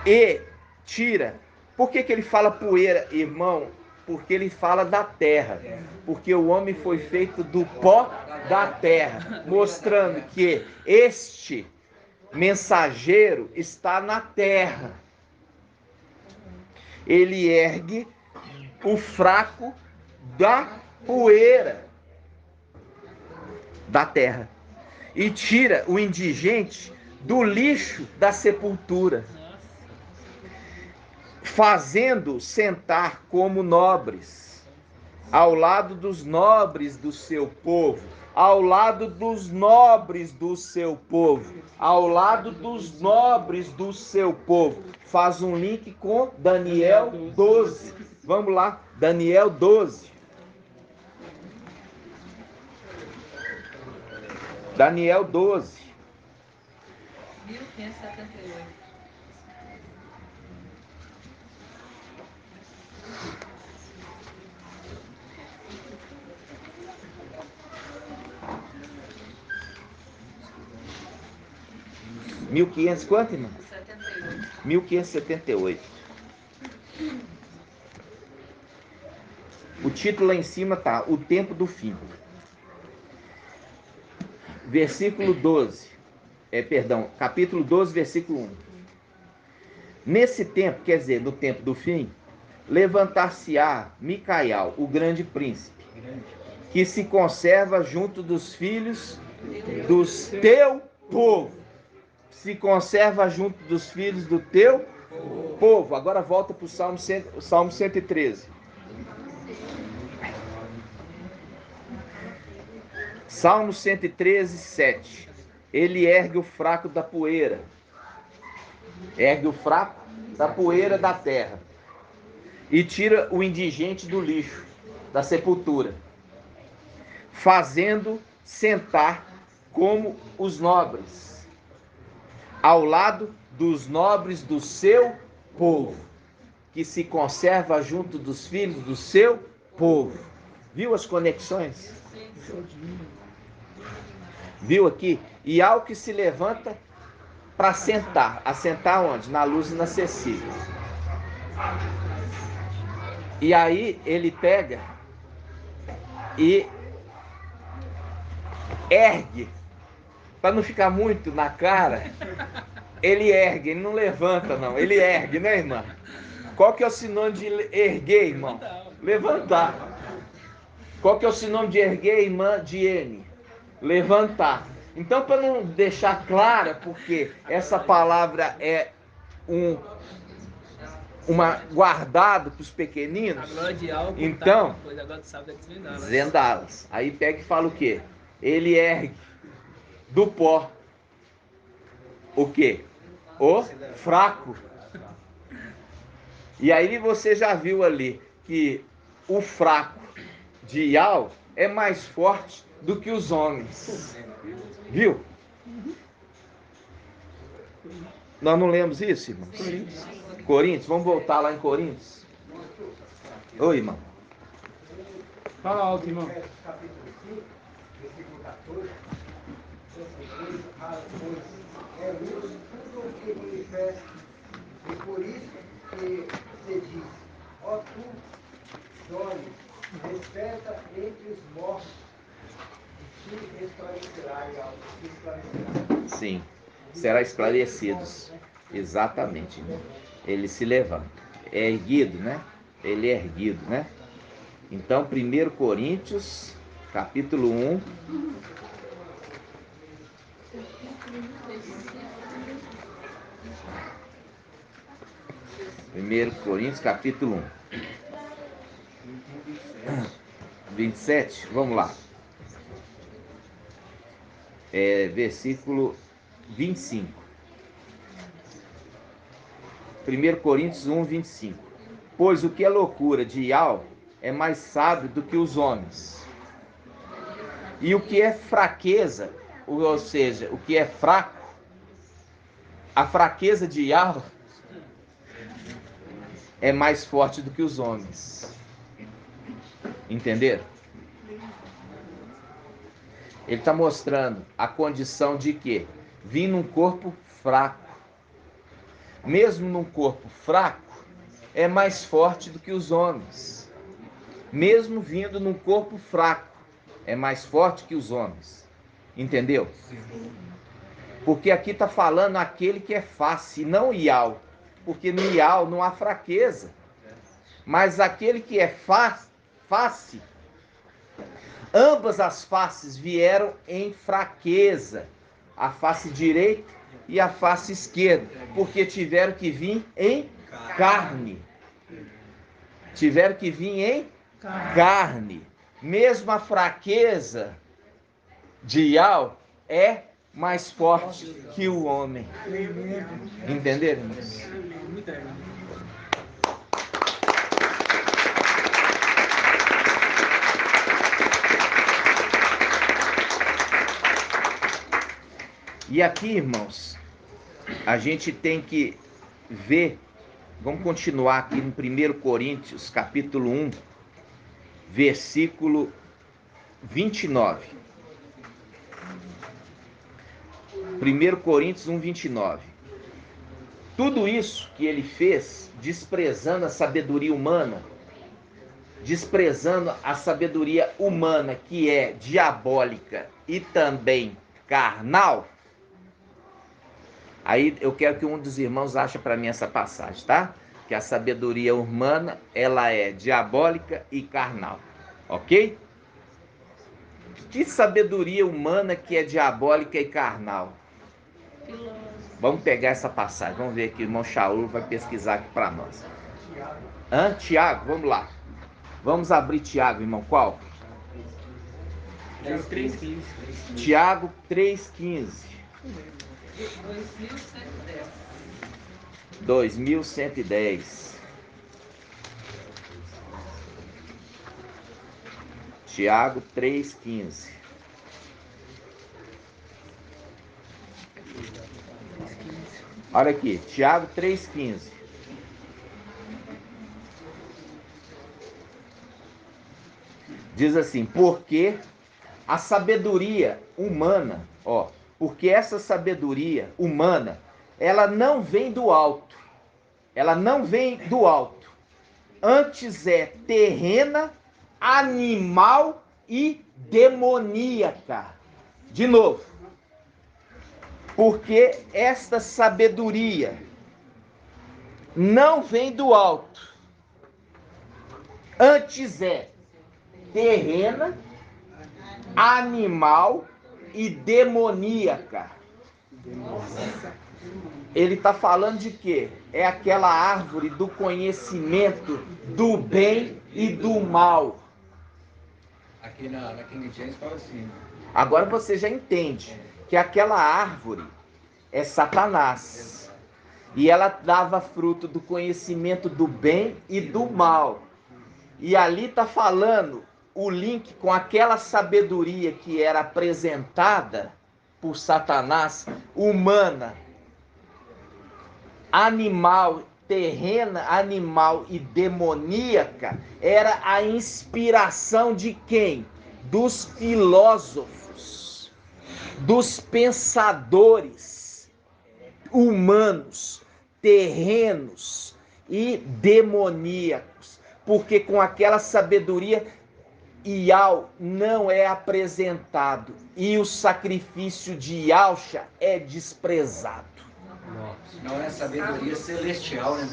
e tira. Por que ele fala poeira, irmão? Porque ele fala da terra. Porque o homem foi feito do pó da terra, mostrando que este mensageiro está na terra. Ele ergue o fraco da poeira da terra e tira o indigente do lixo da sepultura, fazendo sentar como nobres, ao lado dos nobres do seu povo, ao lado dos nobres do seu povo, ao lado dos nobres do seu povo. Faz um link com Daniel 12. Vamos lá, Daniel 12. Daniel 12. 1578. Quanto, irmão? 78. 1578. O título lá em cima tá O Tempo do Fim. Versículo 12. Capítulo 12, versículo 1. Nesse tempo, quer dizer, no tempo do fim, levantar-se-á Micael, o grande príncipe, que se conserva junto dos filhos dos teu povo. Se conserva junto dos filhos do teu povo. Agora volta para o Salmo 113. Salmo 113, 7. Ele ergue o fraco da poeira. Ergue o fraco da poeira da terra. E tira o indigente do lixo, da sepultura. Fazendo sentar como os nobres, ao lado dos nobres do seu povo, que se conserva junto dos filhos do seu povo. Viu as conexões? Viu aqui? E ao que se levanta para sentar. Assentar onde? Na luz inacessível. E aí ele pega e ergue. Para não ficar muito na cara, ele ergue, ele não levanta não, ele ergue, né, irmã? Qual que é o sinônimo de erguer, irmão? Levantar. Qual que é o sinônimo de erguer, irmã Diene? Levantar. Então, para não deixar clara, porque essa palavra é uma guardada para os pequeninos, então, desvendá-las. Aí pega e fala o quê? Ele ergue do pó o quê? O fraco. E aí você já viu ali que o fraco de Iau é mais forte do que os homens. Viu? Nós não lemos isso, irmão? Coríntios, vamos voltar lá em Coríntios. Oi, irmão. Fala alto, irmão. Capítulo 5, versículo 14. É luz tudo o que manifesta. E por isso que se diz, ó tu, dorme, desperta entre os mortos, e te esclarecerá. Sim, será esclarecidos. Exatamente. Ele se levanta. É erguido, né? Ele é erguido, né? Então, 1 Coríntios, capítulo 1. Primeiro Coríntios, capítulo 1. 27, vamos lá. Versículo 25. 1 Coríntios 1, 25. Pois o que é loucura de Ial é mais sábio do que os homens. E o que é fraqueza, ou seja, o que é fraco, a fraqueza de Ial é mais forte do que os homens. Entenderam? Ele está mostrando a condição de que, vindo num corpo fraco, mesmo num corpo fraco, é mais forte do que os homens. Mesmo vindo num corpo fraco, é mais forte que os homens. Entendeu? Porque aqui está falando aquele que é face, não Ial. Porque no Ial não há fraqueza. Mas aquele que é face, ambas as faces vieram em fraqueza. A face direita e a face esquerda. Porque tiveram que vir em carne. Tiveram que vir em carne. Mesmo a fraqueza de Ial é mais forte que o homem. Entenderam? E aqui, irmãos, a gente tem que ver, vamos continuar aqui no 1 Coríntios, capítulo 1, versículo 29. 1 Coríntios 1, 29. Tudo isso que ele fez, desprezando a sabedoria humana, que é diabólica e também carnal. Aí eu quero que um dos irmãos ache para mim essa passagem, tá? Que a sabedoria humana, ela é diabólica e carnal. Ok? Que sabedoria humana que é diabólica e carnal? Vamos pegar essa passagem. Vamos ver aqui, o irmão Shaul vai pesquisar aqui para nós. Tiago, vamos lá. Vamos abrir Tiago, irmão. Qual? Tiago 3,15. 2110. Tiago 3,15. Olha aqui, Tiago 3,15. Diz assim: porque a sabedoria humana, porque essa sabedoria humana, ela não vem do alto. Ela não vem do alto. Antes é terrena, animal e demoníaca. De novo. Porque esta sabedoria não vem do alto. Antes é terrena, animal e demoníaca. Ele está falando de quê? É aquela árvore do conhecimento do bem e do mal. Aqui na King James fala assim. Agora você já entende que aquela árvore é Satanás. E ela dava fruto do conhecimento do bem e do mal. E ali está falando o link com aquela sabedoria que era apresentada por Satanás, humana, animal terrena, animal e demoníaca era a inspiração de quem? Dos filósofos, dos pensadores humanos, terrenos e demoníacos, porque com aquela sabedoria Iau não é apresentado e o sacrifício de Yalcha é desprezado. Não é sabedoria celestial, né?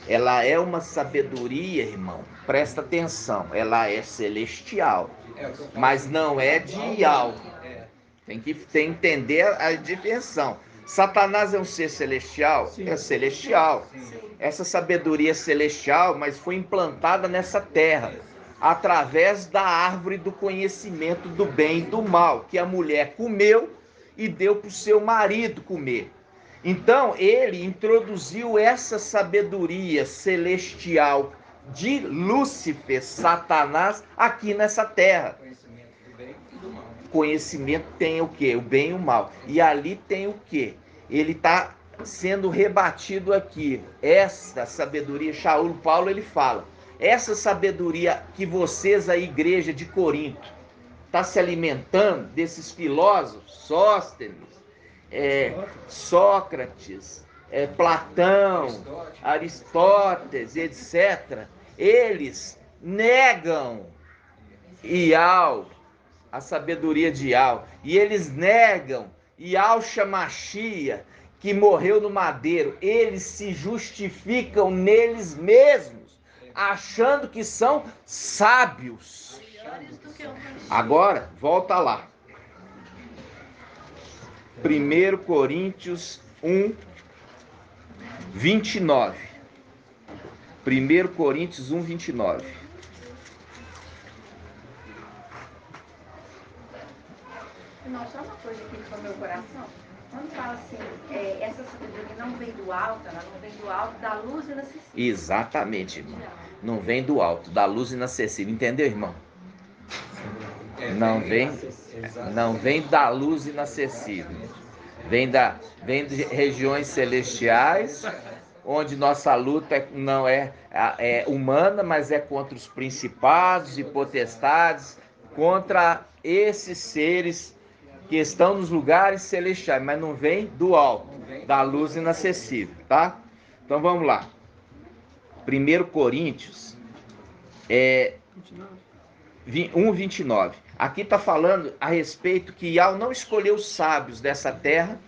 Ela é uma sabedoria, irmão, presta atenção, ela é celestial, mas não é de Iau. Tem que entender a dimensão. Satanás é um ser celestial? Sim. É celestial. Sim. Essa sabedoria celestial, mas foi implantada nessa terra, através da árvore do conhecimento do bem e do mal, que a mulher comeu e deu para o seu marido comer. Então, ele introduziu essa sabedoria celestial de Lúcifer, Satanás, aqui nessa terra. Conhecimento tem o quê? O bem e o mal. E ali tem o quê? Ele está sendo rebatido aqui. Essa sabedoria, Shaul Paulo, ele fala, essa sabedoria que vocês, a igreja de Corinto, está se alimentando desses filósofos, Sóstenes, Sócrates, Platão, Aristóteles, etc., eles negam Iau, a sabedoria de Iau, e eles negam Yalcha Machia, que morreu no madeiro. Eles se justificam neles mesmos, achando que são sábios. Agora, volta lá. 1 Coríntios 1, 29. 1 Coríntios 1, 29. Não, só uma coisa aqui no meu coração. Quando fala assim, essa sabedoria não vem do alto, ela não vem do alto, da luz inacessível. Exatamente, irmão. Não vem do alto, da luz inacessível. Entendeu, irmão? Não vem da luz inacessível. Vem de regiões celestiais, onde nossa luta não é humana, mas é contra os principados e potestades, contra esses seres que estão nos lugares celestiais, mas não vem do alto, da luz inacessível, tá? Então vamos lá. 1 Coríntios 1:29. Aqui está falando a respeito que Iau não escolheu os sábios dessa terra,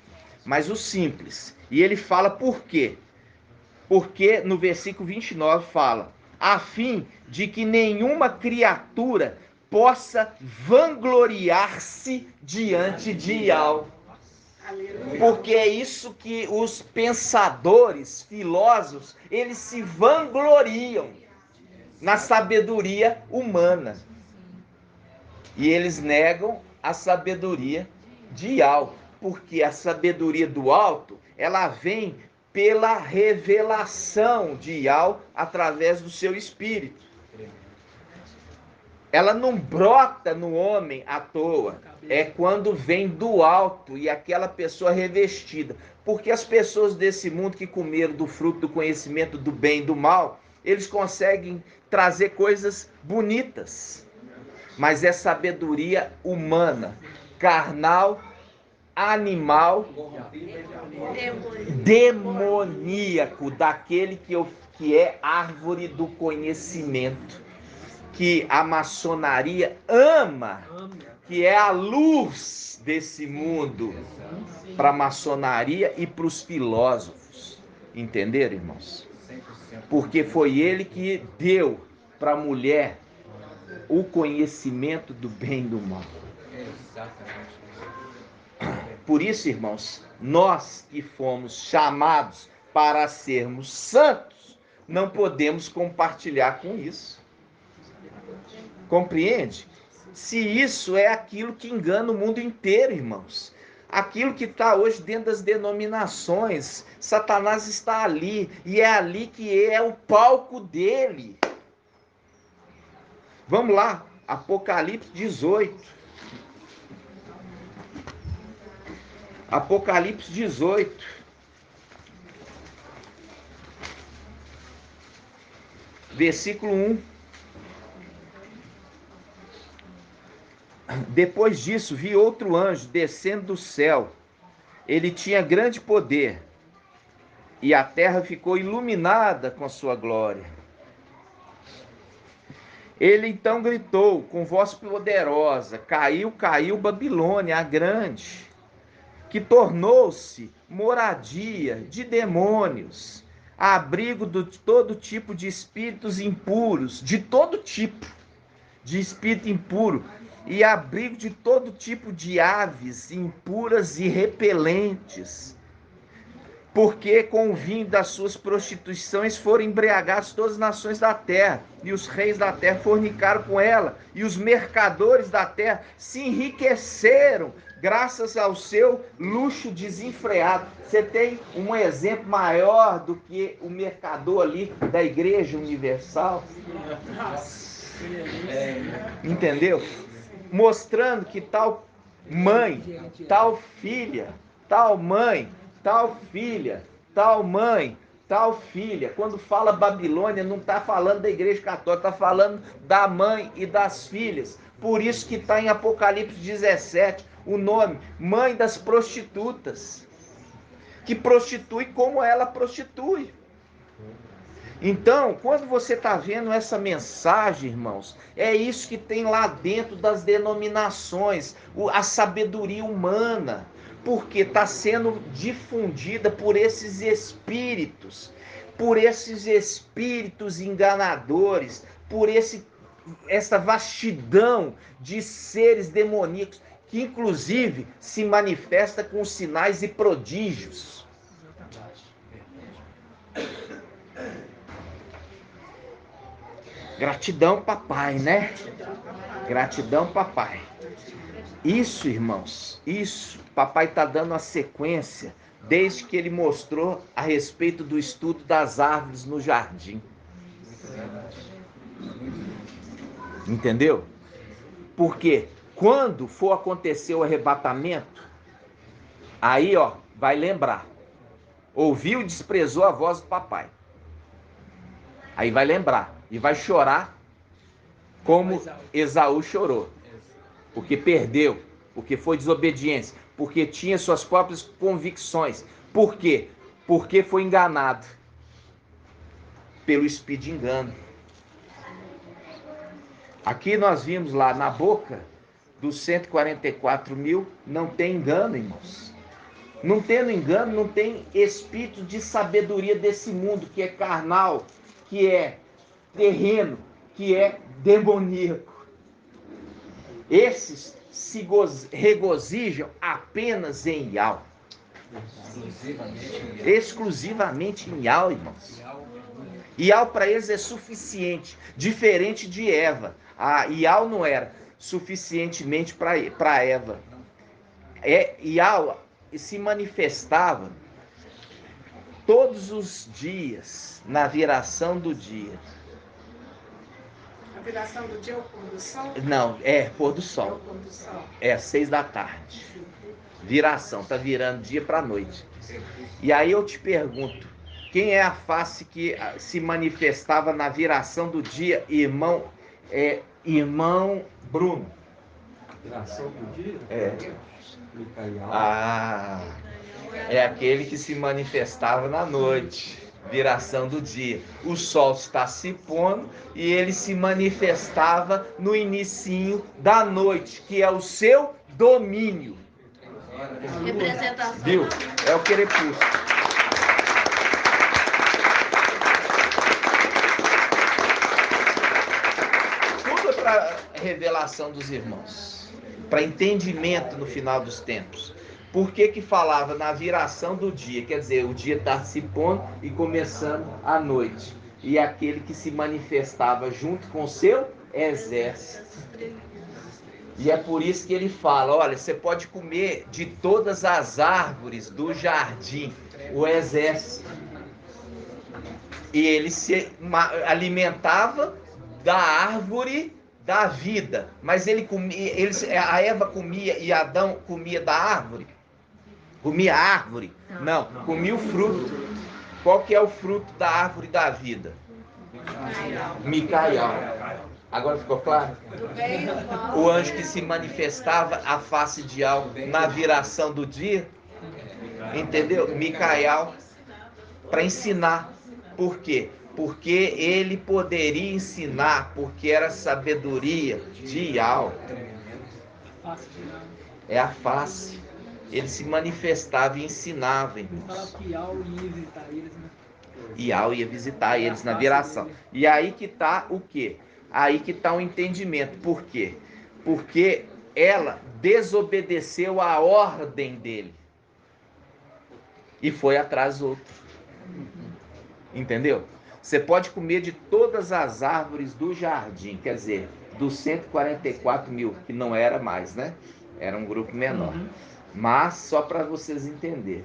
mas os simples. E ele fala por quê? Porque no versículo 29 fala, a fim de que nenhuma criatura possa vangloriar-se diante de Iau. Porque é isso que os pensadores, filósofos, eles se vangloriam na sabedoria humana. E eles negam a sabedoria de Iau, porque a sabedoria do alto, ela vem pela revelação de Iau através do seu espírito. Ela não brota no homem à toa, é quando vem do alto e aquela pessoa revestida. Porque as pessoas desse mundo que comeram do fruto do conhecimento do bem e do mal, eles conseguem trazer coisas bonitas. Mas é sabedoria humana, carnal, animal, demoníaco, daquele que é árvore do conhecimento, que a maçonaria ama, que é a luz desse mundo para a maçonaria e para os filósofos. Entenderam, irmãos? Porque foi ele que deu para a mulher o conhecimento do bem e do mal. Por isso, irmãos, nós que fomos chamados para sermos santos, não podemos compartilhar com isso. Compreende? Se isso é aquilo que engana o mundo inteiro, irmãos. Aquilo que está hoje dentro das denominações, Satanás está ali, e é ali que é o palco dele. Vamos lá, Apocalipse 18. Apocalipse 18. versículo 1. Depois disso, vi outro anjo descendo do céu. Ele tinha grande poder, e a terra ficou iluminada com sua glória. Ele então gritou com voz poderosa: caiu, caiu Babilônia, a grande, que tornou-se moradia de demônios, abrigo de todo tipo de espíritos impuros, de todo tipo de espírito impuro, e abrigo de todo tipo de aves impuras e repelentes, porque com o vinho das suas prostituições foram embriagados todas as nações da terra, e os reis da terra fornicaram com ela, e os mercadores da terra se enriqueceram graças ao seu luxo desenfreado. Você tem um exemplo maior do que o mercador ali da Igreja Universal? Entendeu? Mostrando que tal mãe, tal filha, tal mãe, tal filha, tal mãe, tal filha. Quando fala Babilônia, não está falando da Igreja Católica, está falando da mãe e das filhas. Por isso que está em Apocalipse 17 o nome, mãe das prostitutas, que prostitui como ela prostitui. Então, quando você está vendo essa mensagem, irmãos, é isso que tem lá dentro das denominações, a sabedoria humana, porque está sendo difundida por esses espíritos enganadores, por essa vastidão de seres demoníacos, que inclusive se manifesta com sinais e prodígios. Gratidão, papai, né? Gratidão, papai. Isso, irmãos, isso, papai está dando a sequência desde que ele mostrou a respeito do estudo das árvores no jardim. Entendeu? Porque quando for acontecer o arrebatamento, aí, ó, vai lembrar. Ouviu e desprezou a voz do papai. Aí vai lembrar. E vai chorar como Esaú chorou. Porque perdeu, porque foi desobediência, porque tinha suas próprias convicções. Por quê? Porque foi enganado pelo espírito de engano. Aqui nós vimos lá na boca dos 144 mil, não tem engano, irmãos. Não tendo engano, não tem espírito de sabedoria desse mundo, que é carnal, que é terreno, que é demoníaco. Esses se regozijam apenas em Yahweh. Exclusivamente em Yahweh, irmãos. Yahweh para eles é suficiente, diferente de Eva. Yahweh não era suficientemente para Eva. Yahweh se manifestava todos os dias, na viração do dia. A viração do dia é o pôr do sol? Não, pôr do sol. É o pôr do sol. 6 da tarde. Viração, tá virando dia para noite. E aí eu te pergunto, quem é a face que se manifestava na viração do dia, irmão Bruno? Viração do dia? É aquele que se manifestava na noite, viração do dia. O sol está se pondo e ele se manifestava no inicinho da noite, que é o seu domínio. Representação. Viu? É o crepúsculo. Tudo é para revelação dos irmãos, para entendimento no final dos tempos. Por que falava na viração do dia? Quer dizer, o dia está se pondo e começando a noite. E aquele que se manifestava junto com o seu exército. E é por isso que ele fala, olha, você pode comer de todas as árvores do jardim, o exército. E ele se alimentava da árvore da vida. Mas a Eva comia e Adão comia da árvore? Comia a árvore? Não, comia o fruto. Qual que é o fruto da árvore da vida? Micael. Agora ficou claro? O anjo que se manifestava a face de algo na viração do dia, entendeu? Micael, para ensinar. Por quê? Porque ele poderia ensinar, porque era sabedoria de Ial. É a face. Ele se manifestava e ensinava. Ele falava que Ial ia visitar eles, né? Ial ia visitar eles na viração. E aí que está o quê? Aí que está o entendimento. Por quê? Porque ela desobedeceu a ordem dele e foi atrás do outro. Entendeu? Você pode comer de todas as árvores do jardim, quer dizer, dos 144 mil, que não era mais, né? Era um grupo menor. Mas, só para vocês entenderem,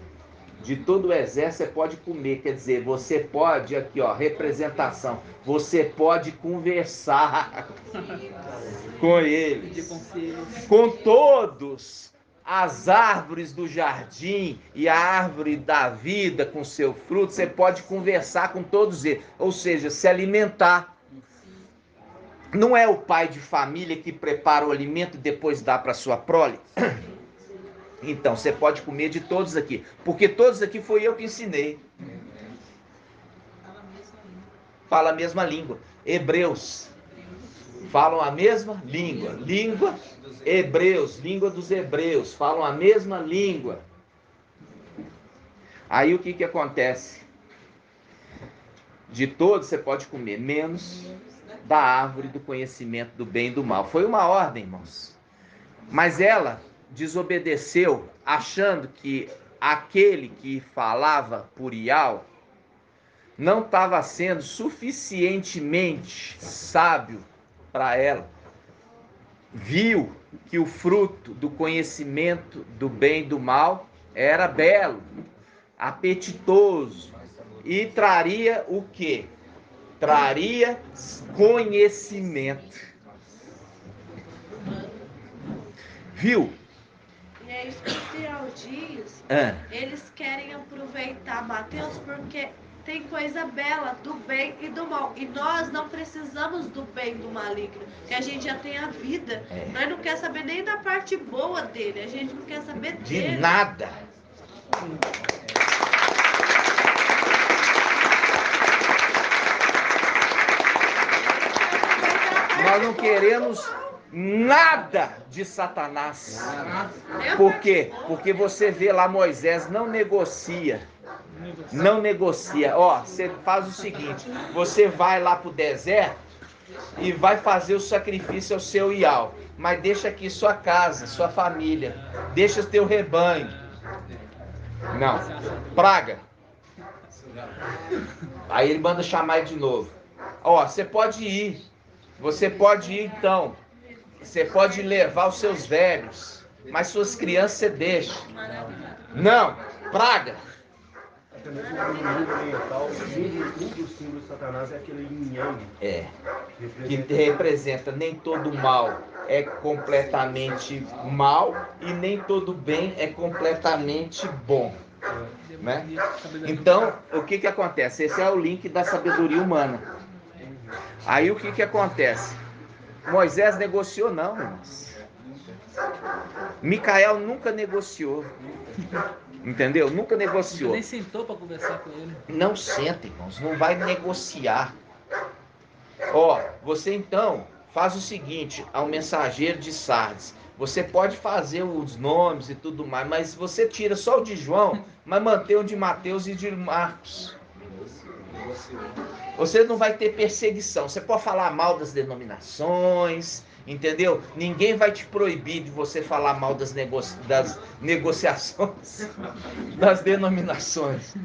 de todo o exército você pode comer, quer dizer, você pode, aqui ó, representação, você pode conversar com eles, com todos as árvores do jardim e a árvore da vida com seu fruto, você pode conversar com todos eles, ou seja, se alimentar. Não é o pai de família que prepara o alimento e depois dá para sua prole? Então, você pode comer de todos aqui, porque todos aqui foi eu que ensinei. Fala a mesma língua. Hebreus falam a mesma língua. Língua hebreus, língua dos hebreus, falam a mesma língua. Aí o que acontece? De todos você pode comer, menos da árvore do conhecimento do bem e do mal. Foi uma ordem, irmãos. Mas ela desobedeceu, achando que aquele que falava por Ial não estava sendo suficientemente sábio para ela. Viu que o fruto do conhecimento do bem e do mal era belo, apetitoso e traria o quê? Traria conhecimento. Viu? E é isso que os teologias, eles querem aproveitar Mateus porque tem coisa bela do bem e do mal. E nós não precisamos do bem e do maligno, que a gente já tem a vida. Nós não quer saber nem da parte boa dele, a gente não quer saber dele. De nada. Nós não queremos nada de Satanás. Por quê? Porque você vê lá Moisés não negocia. Não negocia. Ó, você faz o seguinte, você vai lá pro deserto e vai fazer o sacrifício ao seu Ial, mas deixa aqui sua casa, sua família, deixa o teu rebanho. Não, praga. Aí ele manda chamar ele de novo. Ó, você pode ir então. Você pode levar os seus velhos, mas suas crianças você deixa. Não, praga. Até mesmo no mundo oriental, um dos símbolos de Satanás é aquele yin yang. Que representa nem todo mal é completamente mal e nem todo bem é completamente bom. Né? Então, o que acontece? Esse é o link da sabedoria humana. Aí o que acontece? Moisés negociou não, irmãos. Micael nunca negociou. Entendeu? Nunca negociou. Nem sentou para conversar com ele. Não senta, irmãos. Não vai negociar. Ó, você então faz o seguinte, ao mensageiro de Sardes. Você pode fazer os nomes e tudo mais, mas você tira só o de João, mas mantém o de Mateus e de Marcos. Você não vai ter perseguição. Você pode falar mal das denominações, entendeu? Ninguém vai te proibir de você falar mal das negociações, das denominações,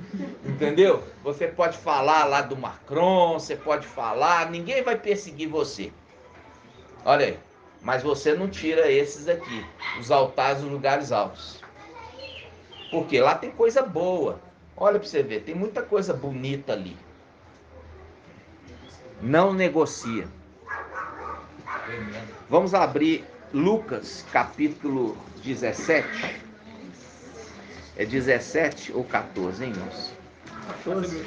entendeu? Você pode falar lá do Macron, você pode falar, ninguém vai perseguir você. Olha aí, mas você não tira esses aqui, os altares dos lugares altos. Porque lá tem coisa boa. Olha para você ver, tem muita coisa bonita ali. Não negocia. Vamos abrir Lucas, capítulo 17. É 17 ou 14, hein, irmãos?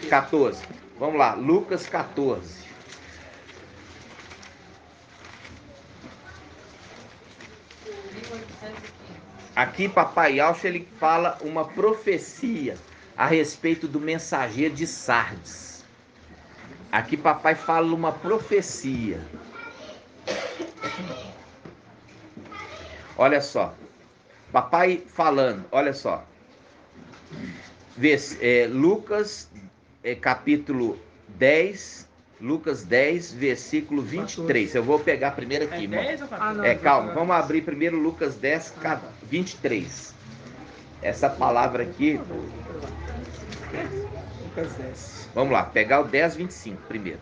14. Vamos lá, Lucas 14. Aqui, papai Yaucha, ele fala uma profecia a respeito do mensageiro de Sardes. Aqui, papai fala uma profecia. Olha só. Papai falando, olha só. Lucas, capítulo 10, Lucas 10, versículo 23. Eu vou pegar primeiro aqui, irmão. Calma, vamos abrir primeiro Lucas 10, 23. Essa palavra aqui. Lucas 10. Vamos lá, pegar o 10, 25 primeiro.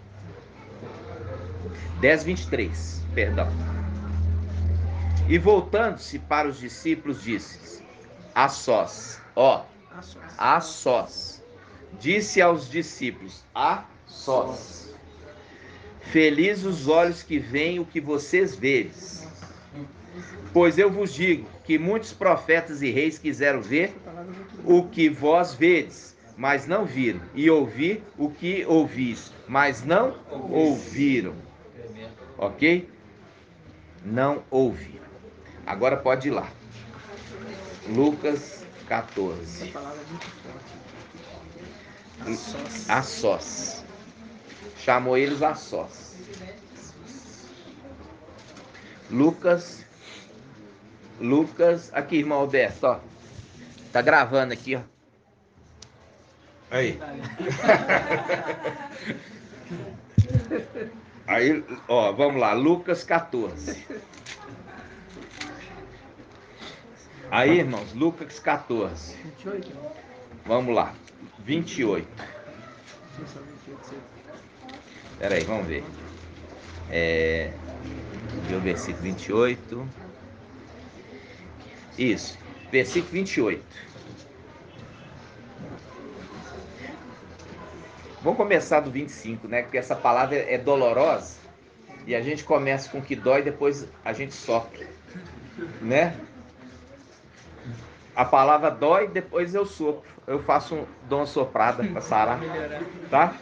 10, 23, perdão. E voltando-se para os discípulos, disse: a sós, a sós. Disse aos discípulos: a sós. Felizes os olhos que veem o que vocês vedes. Pois eu vos digo que muitos profetas e reis quiseram ver o que vós vedes, mas não viram, e ouvir o que ouvis, mas não ouviram. Ok? Não ouviram. Agora pode ir lá. Lucas 14. Essa palavra é muito forte. A sós. Chamou eles a sós. Lucas. Aqui, irmão Alberto, ó. Tá gravando aqui, ó. Aí. Aí, ó, vamos lá. Lucas 14. Aí, irmãos, Lucas 14. 28? Vamos lá. 28. Espera aí, vamos ver. Ver o versículo 28. Isso, versículo 28. Vamos começar do 25, né? Porque essa palavra é dolorosa. E a gente começa com o que dói, depois a gente sofre, né? A palavra dói, depois eu sopro. Eu dou uma soprada para sarar, tá?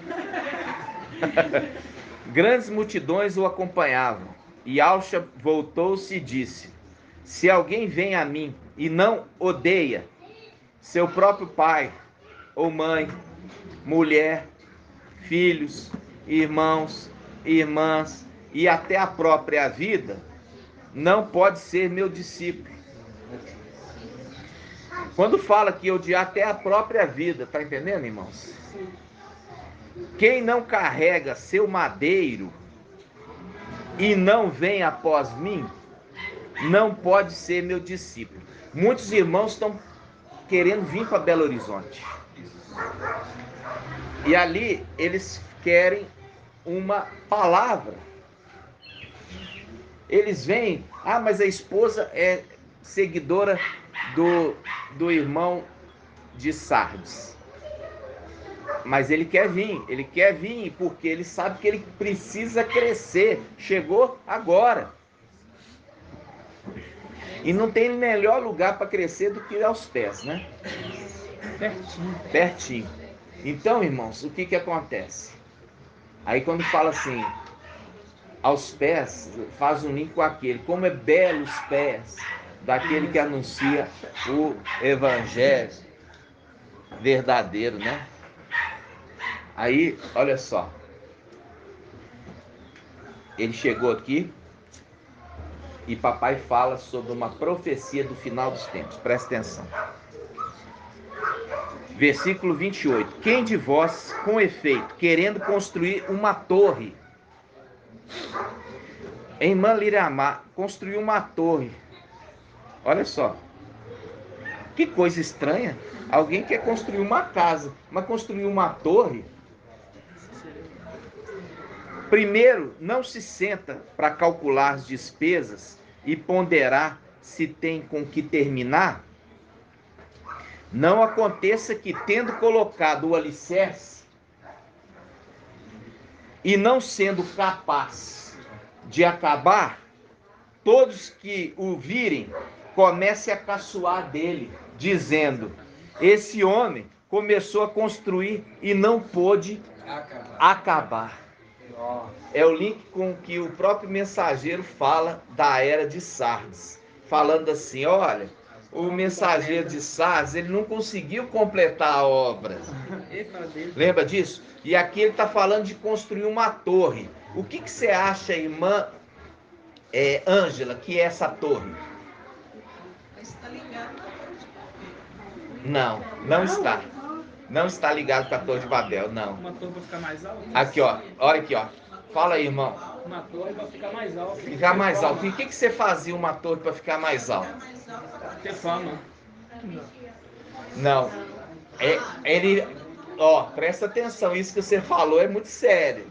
Grandes multidões o acompanhavam. E Yaucha voltou-se e disse: se alguém vem a mim e não odeia seu próprio pai ou mãe, mulher, filhos, irmãos, irmãs e até a própria vida, não pode ser meu discípulo. Quando fala que odiar até a própria vida, tá entendendo, irmãos? Quem não carrega seu madeiro e não vem após mim, não pode ser meu discípulo. Muitos irmãos estão querendo vir para Belo Horizonte. E ali eles querem uma palavra. Eles vêm, mas a esposa é seguidora do irmão de Sardes. Mas ele quer vir porque ele sabe que ele precisa crescer. Chegou agora. E não tem melhor lugar para crescer do que aos pés, né? Pertinho. Então, irmãos, o que acontece? Aí quando fala assim, aos pés, faz um link com aquele. Como é belo os pés daquele que anuncia o evangelho verdadeiro, né? Aí, olha só. Ele chegou aqui e papai fala sobre uma profecia do final dos tempos. Presta atenção. Versículo 28. Quem de vós, com efeito, querendo construir uma torre em Manliramá, construiu uma torre. Olha só. Que coisa estranha. Alguém quer construir uma casa, mas construir uma torre. Primeiro, não se senta para calcular as despesas e ponderar se tem com que terminar. Não aconteça que, tendo colocado o alicerce e não sendo capaz de acabar, todos que o virem comecem a caçoar dele, dizendo: esse homem começou a construir e não pôde acabar. É o link com que o próprio mensageiro fala da era de Sardes. falando assim, olha, o mensageiro de Sardes, ele não conseguiu completar a obra. Lembra disso? E aqui ele está falando de construir uma torre. O que você acha, irmã Ângela, que é essa torre? Está ligado. Não, não está. Não está ligado com a Torre de Babel, não. Uma torre para ficar mais alta? Aqui, ó. Olha aqui, ó. Fala aí, irmão. Uma torre para ficar mais alta. Ficar mais alto. E o que você fazia uma torre para ficar mais alta? Ter fama. Não. Ele... Ó, presta atenção. Isso que você falou é muito sério.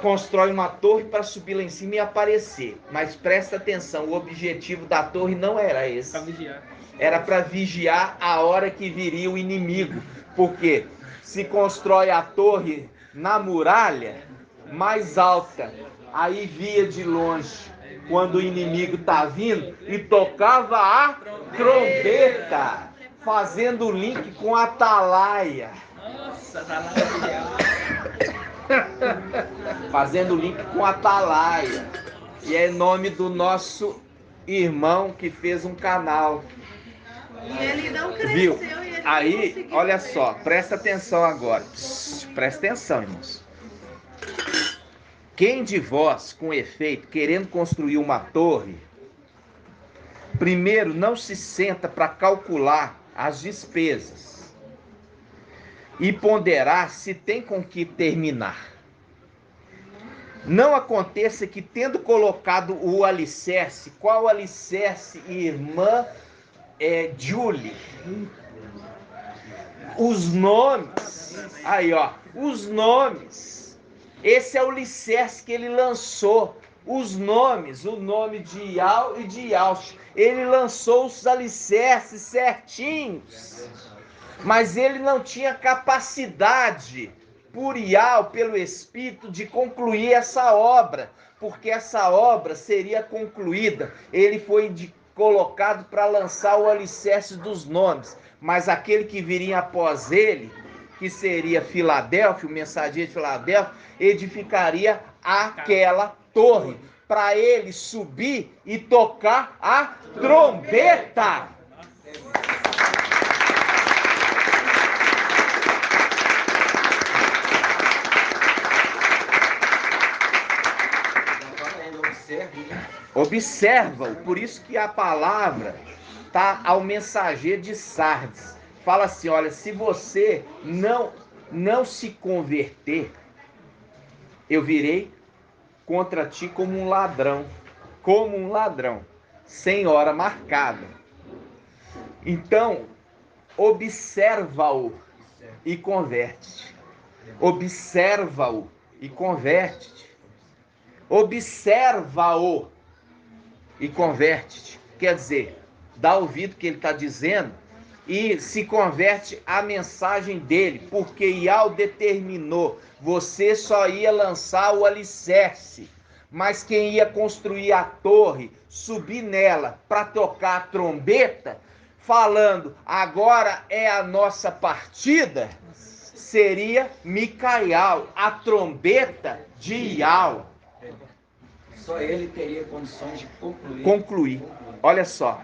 Constrói uma torre para subir lá em cima e aparecer. Mas presta atenção. O objetivo da torre não era esse. Para vigiar. Era para vigiar a hora que viria o inimigo. Porque se constrói a torre na muralha mais alta, aí via de longe quando o inimigo tá vindo e tocava a trombeta, fazendo o link com a atalaia. Nossa, atalaia. Fazendo o link com a atalaia. E é nome do nosso irmão que fez um canal. E ele não cresceu. Viu? E ele Aí, não conseguiu olha crescer. só, presta atenção agora. Presta atenção, irmãos. Quem de vós, com efeito, querendo construir uma torre, primeiro não se senta para calcular as despesas e ponderar se tem com que terminar. Não aconteça que, tendo colocado o alicerce, qual alicerce, irmã Julie? Os nomes, aí ó, os nomes, esse é o alicerce que ele lançou, os nomes, o nome de Ial e de Yaush, ele lançou os alicerces certinhos, mas ele não tinha capacidade, por Ial, pelo Espírito, de concluir essa obra, porque essa obra seria concluída, ele foi colocado para lançar o alicerce dos nomes, mas aquele que viria após ele, que seria Filadélfia, o mensageiro de Filadélfia, edificaria aquela torre, para ele subir e tocar a trombeta. Observa-o, por isso que a palavra está ao mensageiro de Sardes. Fala assim, olha, se você não se converter, eu virei contra ti como um ladrão, sem hora marcada. Então, observa-o e converte-te. Observa-o e converte-te. Observa-o e converte-te. Quer dizer, dá ouvido que ele está dizendo e se converte à mensagem dele, porque Ial determinou, você só ia lançar o alicerce, mas quem ia construir a torre, subir nela para tocar a trombeta, falando, agora é a nossa partida, seria Micael, a trombeta de Ial. Só ele teria condições de concluir. Olha só,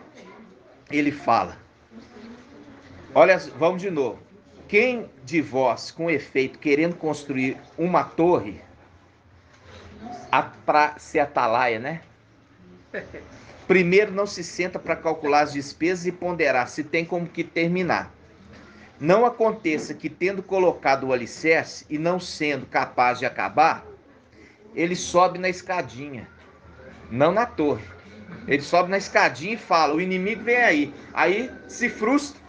ele fala. Olha, vamos de novo. Quem de vós, com efeito, querendo construir uma torre, para ser atalaia, né? Primeiro não se senta para calcular as despesas e ponderar se tem como que terminar. Não aconteça que, tendo colocado o alicerce e não sendo capaz de acabar, ele sobe na escadinha, não na torre. Ele sobe na escadinha e fala, o inimigo vem aí. Aí se frustra.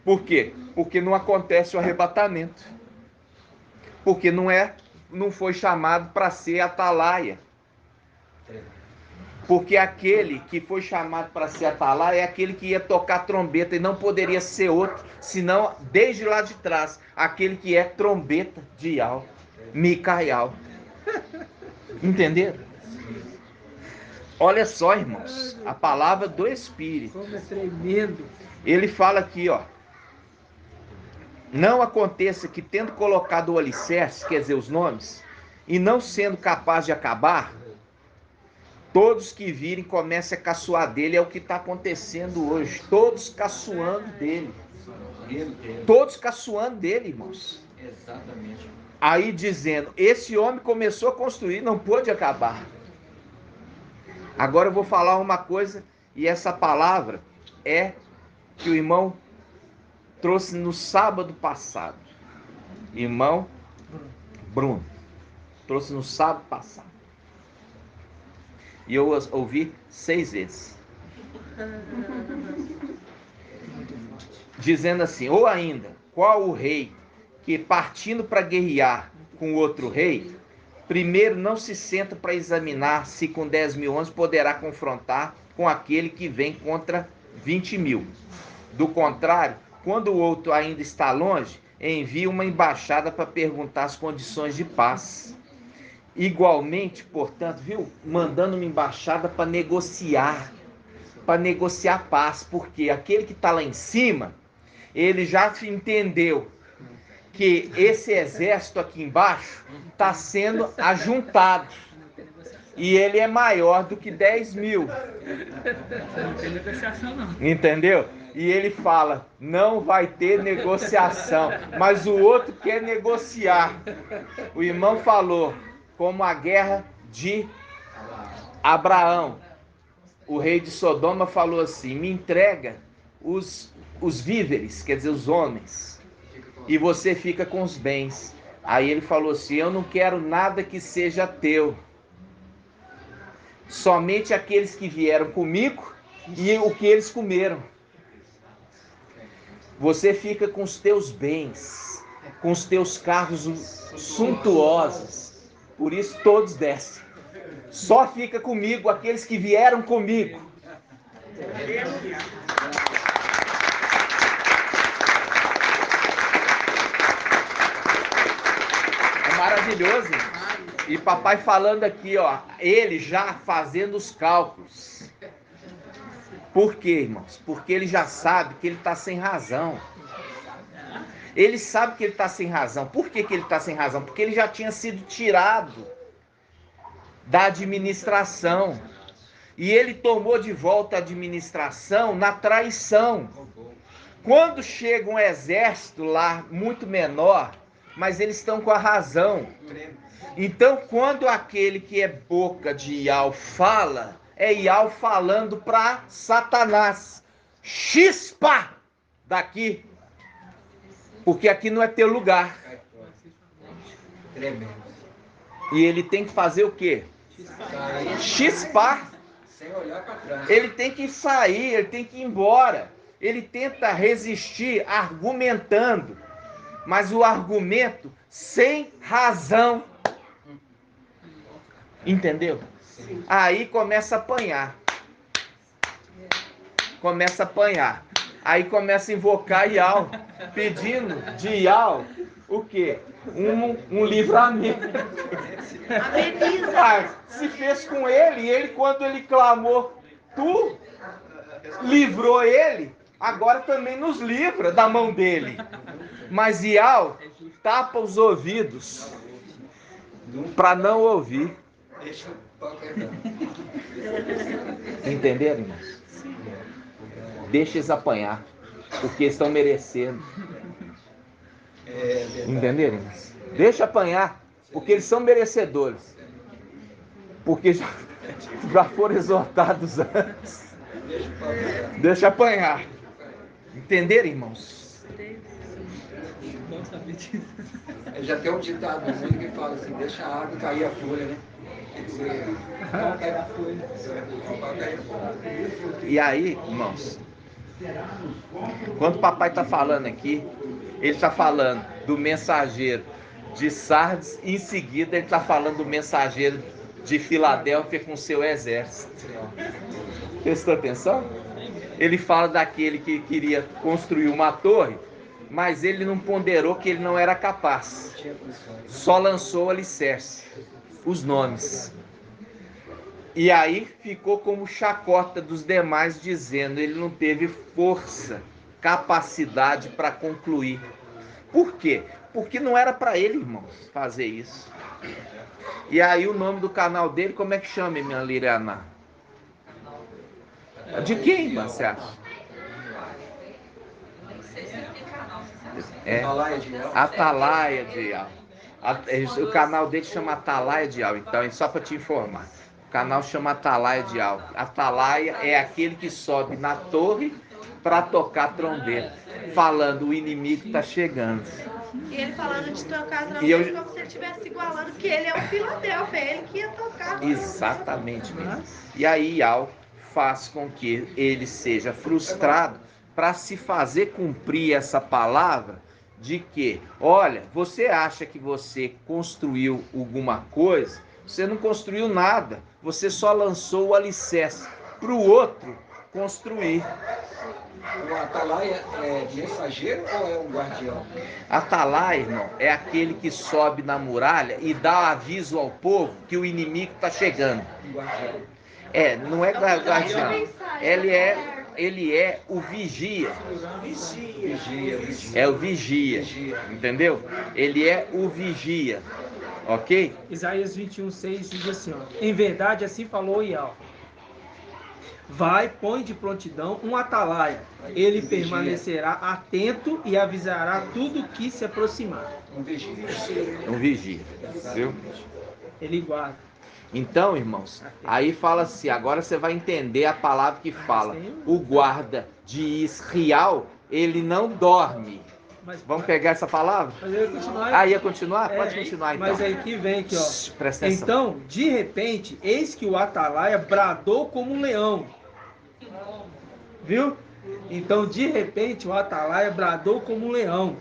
Por quê? Porque não acontece o arrebatamento. Porque não foi chamado para ser atalaia. Porque aquele que foi chamado para ser atalaia é aquele que ia tocar trombeta e não poderia ser outro, senão desde lá de trás, aquele que é trombeta de Ial, Micael. Entenderam? Olha só, irmãos, a palavra do Espírito. Como é tremendo. Ele fala aqui, ó. Não aconteça que, tendo colocado o alicerce, quer dizer, os nomes, e não sendo capaz de acabar, Todos que virem comecem a caçoar dele, é o que está acontecendo hoje. Todos caçoando dele. Todos caçoando dele, irmãos. Exatamente. Aí dizendo, esse homem começou a construir, não pôde acabar. Agora eu vou falar uma coisa, e essa palavra é que o irmão trouxe no sábado passado. Irmão Bruno trouxe no sábado passado. E eu ouvi 6 vezes. Dizendo assim, ou ainda, qual o rei que partindo para guerrear com outro rei, primeiro não se senta para examinar se com 10.000 homens poderá confrontar com aquele que vem contra 20.000. Do contrário, quando o outro ainda está longe, envia uma embaixada para perguntar as condições de paz. Igualmente, portanto, viu? Mandando uma embaixada para negociar paz, porque aquele que está lá em cima, ele já entendeu que esse exército aqui embaixo está sendo ajuntado. E ele é maior do que 10.000. Não tem negociação, não. Entendeu? E ele fala, não vai ter negociação. Mas o outro quer negociar. O irmão falou, como a guerra de Abraão. O rei de Sodoma falou assim, me entrega os víveres, quer dizer, os homens. E você fica com os bens. Aí ele falou assim, eu não quero nada que seja teu. Somente aqueles que vieram comigo e o que eles comeram. Você fica com os teus bens, com os teus carros suntuosos. Por isso todos descem. Só fica comigo aqueles que vieram comigo. É maravilhoso. E papai falando aqui, ó, ele já fazendo os cálculos. Por quê, irmãos? Porque ele já sabe que ele está sem razão. Ele sabe que ele está sem razão. Por que ele está sem razão? Porque ele já tinha sido tirado da administração. E ele tomou de volta a administração na traição. Quando chega um exército lá, muito menor, mas eles estão com a razão. Então, quando aquele que é boca de Ial fala, é Ial falando para Satanás. Chispa daqui. Porque aqui não é teu lugar. E ele tem que fazer o quê? Chispar. Ele tem que sair, ele tem que ir embora. Ele tenta resistir argumentando. Mas o argumento sem razão. Entendeu? Aí começa a apanhar. Começa a apanhar. Aí começa a invocar Ial, pedindo de Ial o quê? Um livramento. Se fez com ele, e ele quando ele clamou, tu livrou ele, agora também nos livra da mão dele. Mas Ial tapa os ouvidos para não ouvir. Entenderam, irmãos? Deixa eles apanhar, porque estão merecendo. Entenderam, irmãos? Deixa apanhar, porque eles são merecedores. Porque já foram exortados antes. Deixa apanhar. Entenderam, irmãos? Já tem um ditado no mundo que fala assim, deixa a água cair a folha, né? E aí, irmãos, quando o papai está falando aqui, ele está falando do mensageiro de Sardes, e em seguida ele está falando do mensageiro de Filadélfia com seu exército. Prestou atenção? Ele fala daquele que queria construir uma torre, mas ele não ponderou que ele não era capaz. Só lançou o alicerce, os nomes. E aí ficou como chacota dos demais, dizendo ele não teve força, capacidade para concluir. Por quê? Porque não era para ele, irmãos, fazer isso. E aí o nome do canal dele, como é que chama, minha Liriana? De quem, você acha? É Atalaia de Ial. O canal dele chama Atalaia de Ial. Então, é só para te informar. O canal chama Atalaia de Ial. Atalaia é aquele que sobe na torre para tocar trombeta, falando o inimigo está chegando. E ele falando de tocar trombeta como se ele estivesse igualando, que ele é o Filadélfia, é ele que ia tocar. Exatamente mesmo. E aí Ial faz com que ele seja frustrado para se fazer cumprir essa palavra de que, olha, você acha que você construiu alguma coisa, você não construiu nada, você só lançou o alicerce para o outro construir. O atalaia é mensageiro ou é um guardião? Atalaia, irmão, é aquele que sobe na muralha e dá aviso ao povo que o inimigo está chegando. Um guardião. Não é guardião. Ele é o vigia. É o vigia. Entendeu? Ele é o vigia. Ok? Isaías 21:6 diz assim, ó: em verdade, assim falou Ial. Vai, põe de prontidão um atalaia. Ele permanecerá atento e avisará tudo que se aproximar. Um vigia. Um vigia. Viu? Ele guarda. Então, irmãos, aí fala assim, agora você vai entender a palavra que fala. O guarda de Israel, ele não dorme. Vamos pegar essa palavra? Mas eu ia continuar. Ah, ia continuar? Pode continuar então. Mas aí que vem aqui, ó. Presta atenção. Então, de repente, eis que o atalaia bradou como um leão. Viu? Então, de repente, o atalaia bradou como um leão.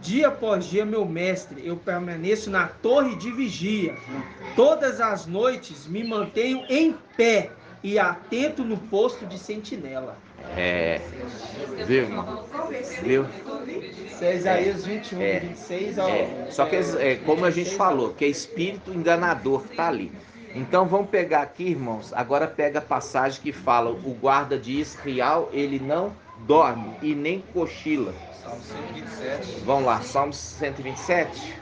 Dia após dia, meu mestre, eu permaneço na torre de vigia. Todas as noites me mantenho em pé e atento no posto de sentinela. Viu, irmão? Viu? Isso é Isaías 21:26 ao... Só que, como a gente falou, que é espírito enganador que está ali. Então vamos pegar aqui, irmãos, agora pega a passagem que fala, o guarda de Israel, ele não dorme e nem cochila. Salmo 127. Vamos lá, Salmo 127.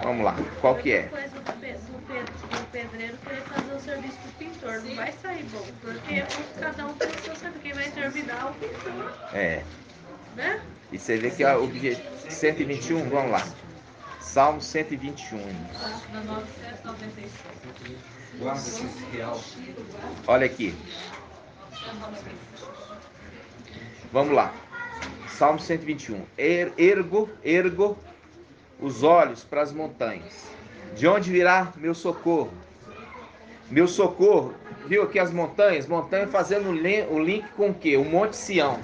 Vamos lá, qual que é? Depois do pedreiro querer fazer o serviço do pintor, não vai sair bom, porque cada um tem o seu serviço, quem vai terminar é o pintor. Né? E você vê que o objetivo 121, vamos lá. Salmo 121. Na 9796. Guarda de Israel. Olha aqui. Vamos lá. Salmo 121. Ergo os olhos para as montanhas. De onde virá meu socorro? Meu socorro, viu aqui as montanhas? Montanha fazendo o link com o quê? O Monte Sião.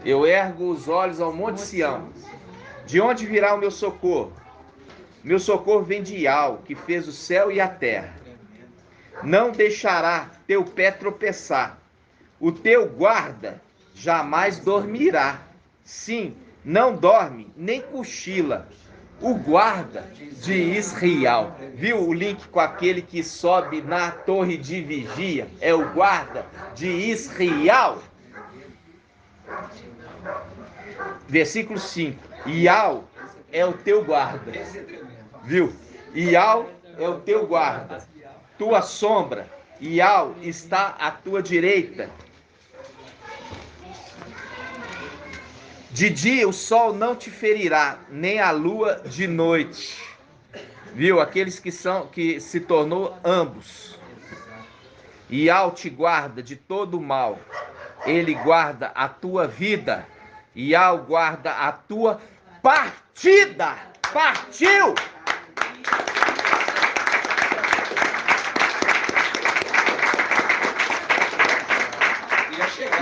Eu ergo os olhos ao Monte Sião. De onde virá o meu socorro? Meu socorro vem de Ial, que fez o céu e a terra. Não deixará teu pé tropeçar. O teu guarda jamais dormirá. Sim, não dorme, nem cochila. O guarda de Israel. Viu o link com aquele que sobe na torre de vigia? É o guarda de Israel. Versículo 5. Ial é o teu guarda. Viu? Ial é o teu guarda. Tua sombra, Ial, está à tua direita. De dia o sol não te ferirá, nem a lua de noite. Viu? Aqueles que se tornou ambos. Ial te guarda de todo mal. Ele guarda a tua vida. Ial guarda a tua partida. Partiu!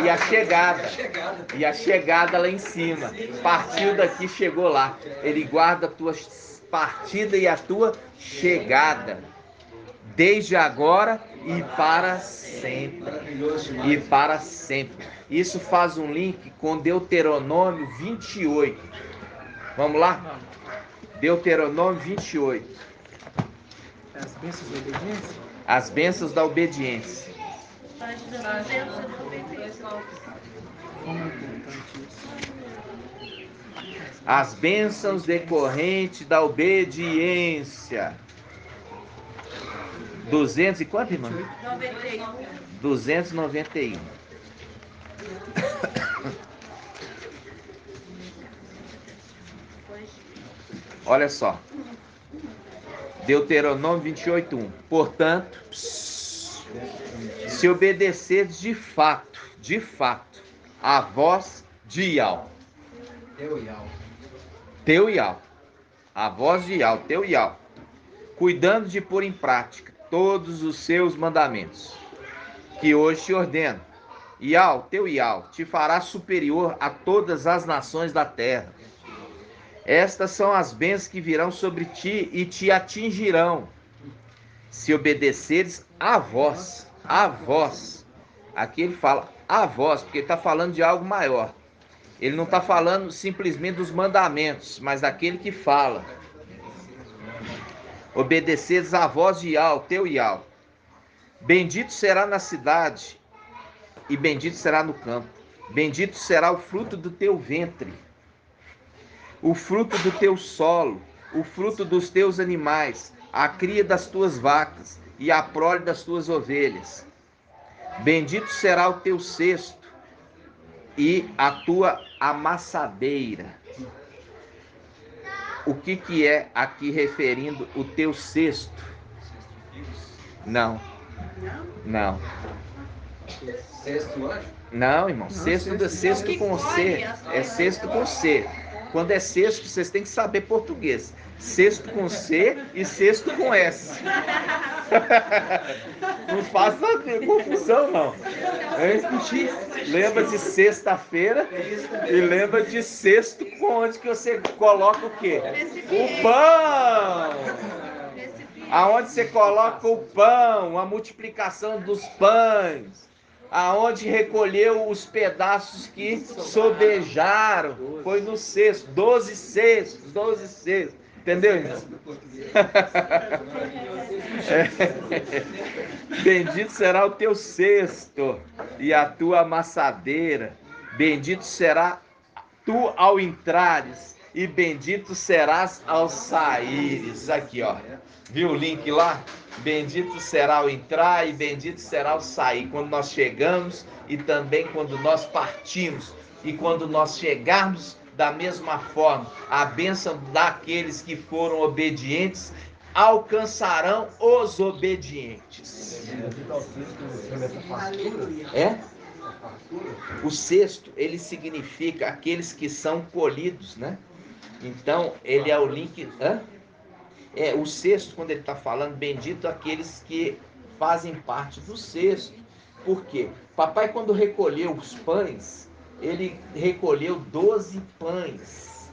E a chegada lá em cima. Partiu daqui, chegou lá. Ele guarda a tua partida e a tua chegada. Desde agora e para sempre. E para sempre. Isso faz um link com Deuteronômio 28. Vamos lá? Deuteronômio 28. As bênçãos da obediência? As bênçãos da obediência. Página 291. Como é importante isso. As bênçãos decorrentes da obediência. 200 e quanto, irmão? 91. 291. Olha só. Deuteronômio 28:1. Portanto, se obedecerdes de fato, a voz de Iau. Teu Iau. A voz de Iau, teu Iau. Cuidando de pôr em prática todos os seus mandamentos, que hoje te ordeno. Iau, teu Iau, te fará superior a todas as nações da terra. Estas são as bênçãos que virão sobre ti e te atingirão, se obedeceres a voz. A voz. Aqui ele fala a voz, porque ele está falando de algo maior. Ele não está falando simplesmente dos mandamentos, mas daquele que fala. Obedeceres a voz de Iau, teu Iau. Bendito será na cidade e bendito será no campo. Bendito será o fruto do teu ventre, o fruto do teu solo, o fruto dos teus animais, a cria das tuas vacas e a prole das tuas ovelhas. Bendito será o teu cesto e a tua amassadeira. O que é aqui referindo o teu cesto? Não. Cesto anjo? Não, irmão. Cesto com C. É cesto com C. Quando é cesto, vocês têm que saber português. Cesto com C e cesto com S. Não faça confusão, não. Lembra de sexta-feira e lembra de cesto, com onde que você coloca o quê? O pão. Aonde você coloca o pão, a multiplicação dos pães. Aonde recolheu os pedaços que sobejaram. Foi no cesto. 12 cestos. Entendeu, irmão? Bendito será o teu cesto e a tua amassadeira. Bendito será tu ao entrares e bendito serás ao saíres. Aqui, ó. Viu o link lá? Bendito será o entrar e bendito será o sair. Quando nós chegamos e também quando nós partimos. E quando nós chegarmos, da mesma forma, a bênção daqueles que foram obedientes alcançarão os obedientes. É? O sexto, ele significa aqueles que são colhidos, né? Então, ele é o link... o sexto, quando ele está falando, bendito aqueles que fazem parte do sexto. Por quê? Papai, quando recolheu os pães, ele recolheu 12 pães.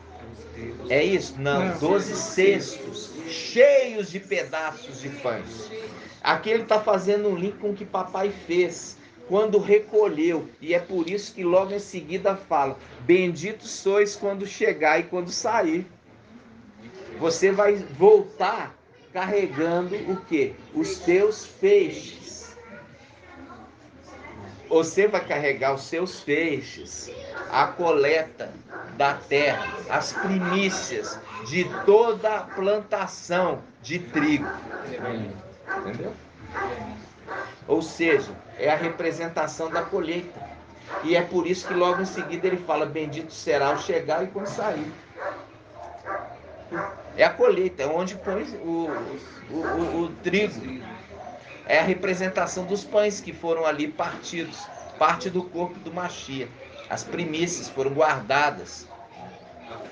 É isso? Não, 12 cestos cheios de pedaços de pães. Aqui ele está fazendo um link com o que papai fez quando recolheu. E é por isso que logo em seguida fala: bendito sois quando chegar e quando sair. Você vai voltar carregando o quê? Os teus feixes. Você vai carregar os seus feixes, a coleta da terra, as primícias de toda a plantação de trigo. Entendeu? Ou seja, é a representação da colheita. E é por isso que logo em seguida ele fala: bendito será o chegar e quando sair. É a colheita, é onde põe o trigo. É a representação dos pães que foram ali partidos, parte do corpo do Mashiach. As primícias foram guardadas.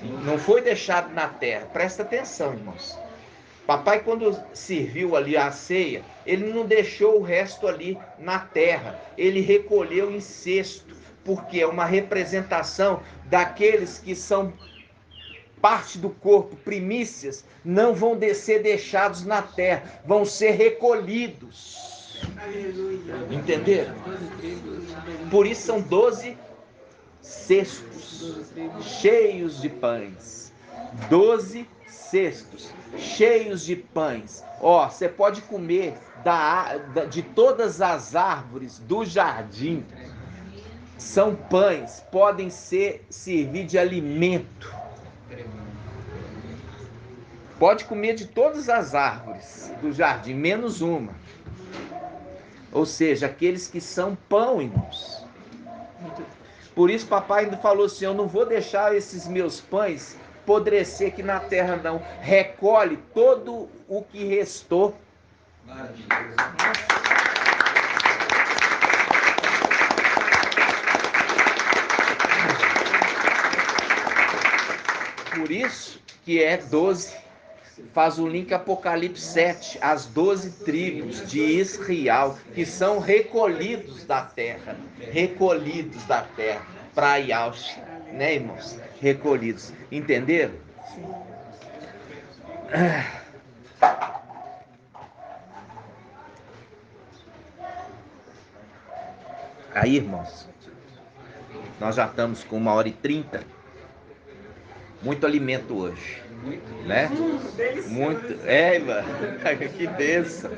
Não foi deixado na terra. Presta atenção, irmãos. Papai, quando serviu ali a ceia, ele não deixou o resto ali na terra. Ele recolheu em cesto, porque é uma representação daqueles que são parte do corpo, primícias, não vão ser deixados na terra, vão ser recolhidos. Entenderam? Por isso são 12 cestos cheios de pães. 12 cestos cheios de pães. Ó, você pode comer de todas as árvores do jardim. São pães, podem servir de alimento. Pode comer de todas as árvores do jardim, menos uma. Ou seja, aqueles que são pão, irmãos. Por isso papai ainda falou assim, eu não vou deixar esses meus pães apodrecer aqui na terra não. Recolhe todo o que restou. Por isso que é 12. Faz o link Apocalipse 7, as 12 tribos de Israel, que são recolhidos da terra, para Yaush, né, irmãos? Recolhidos, entenderam? Aí, irmãos, nós já estamos com 1h30, muito alimento hoje. Né? Muito, mano, que bênção.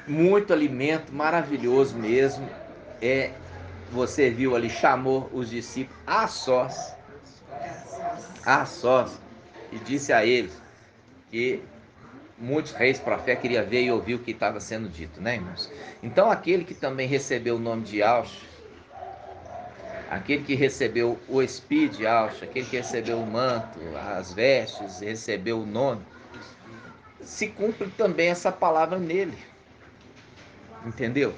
Muito alimento, maravilhoso mesmo. Você viu ali, chamou os discípulos a sós, e disse a eles que muitos reis profetas queriam ver e ouvir o que estava sendo dito, né, irmãos? Então aquele que também recebeu o nome de Yaush, aquele que recebeu o espírito de Yaush, aquele que recebeu o manto, as vestes, recebeu o nome, se cumpre também essa palavra nele. Entendeu?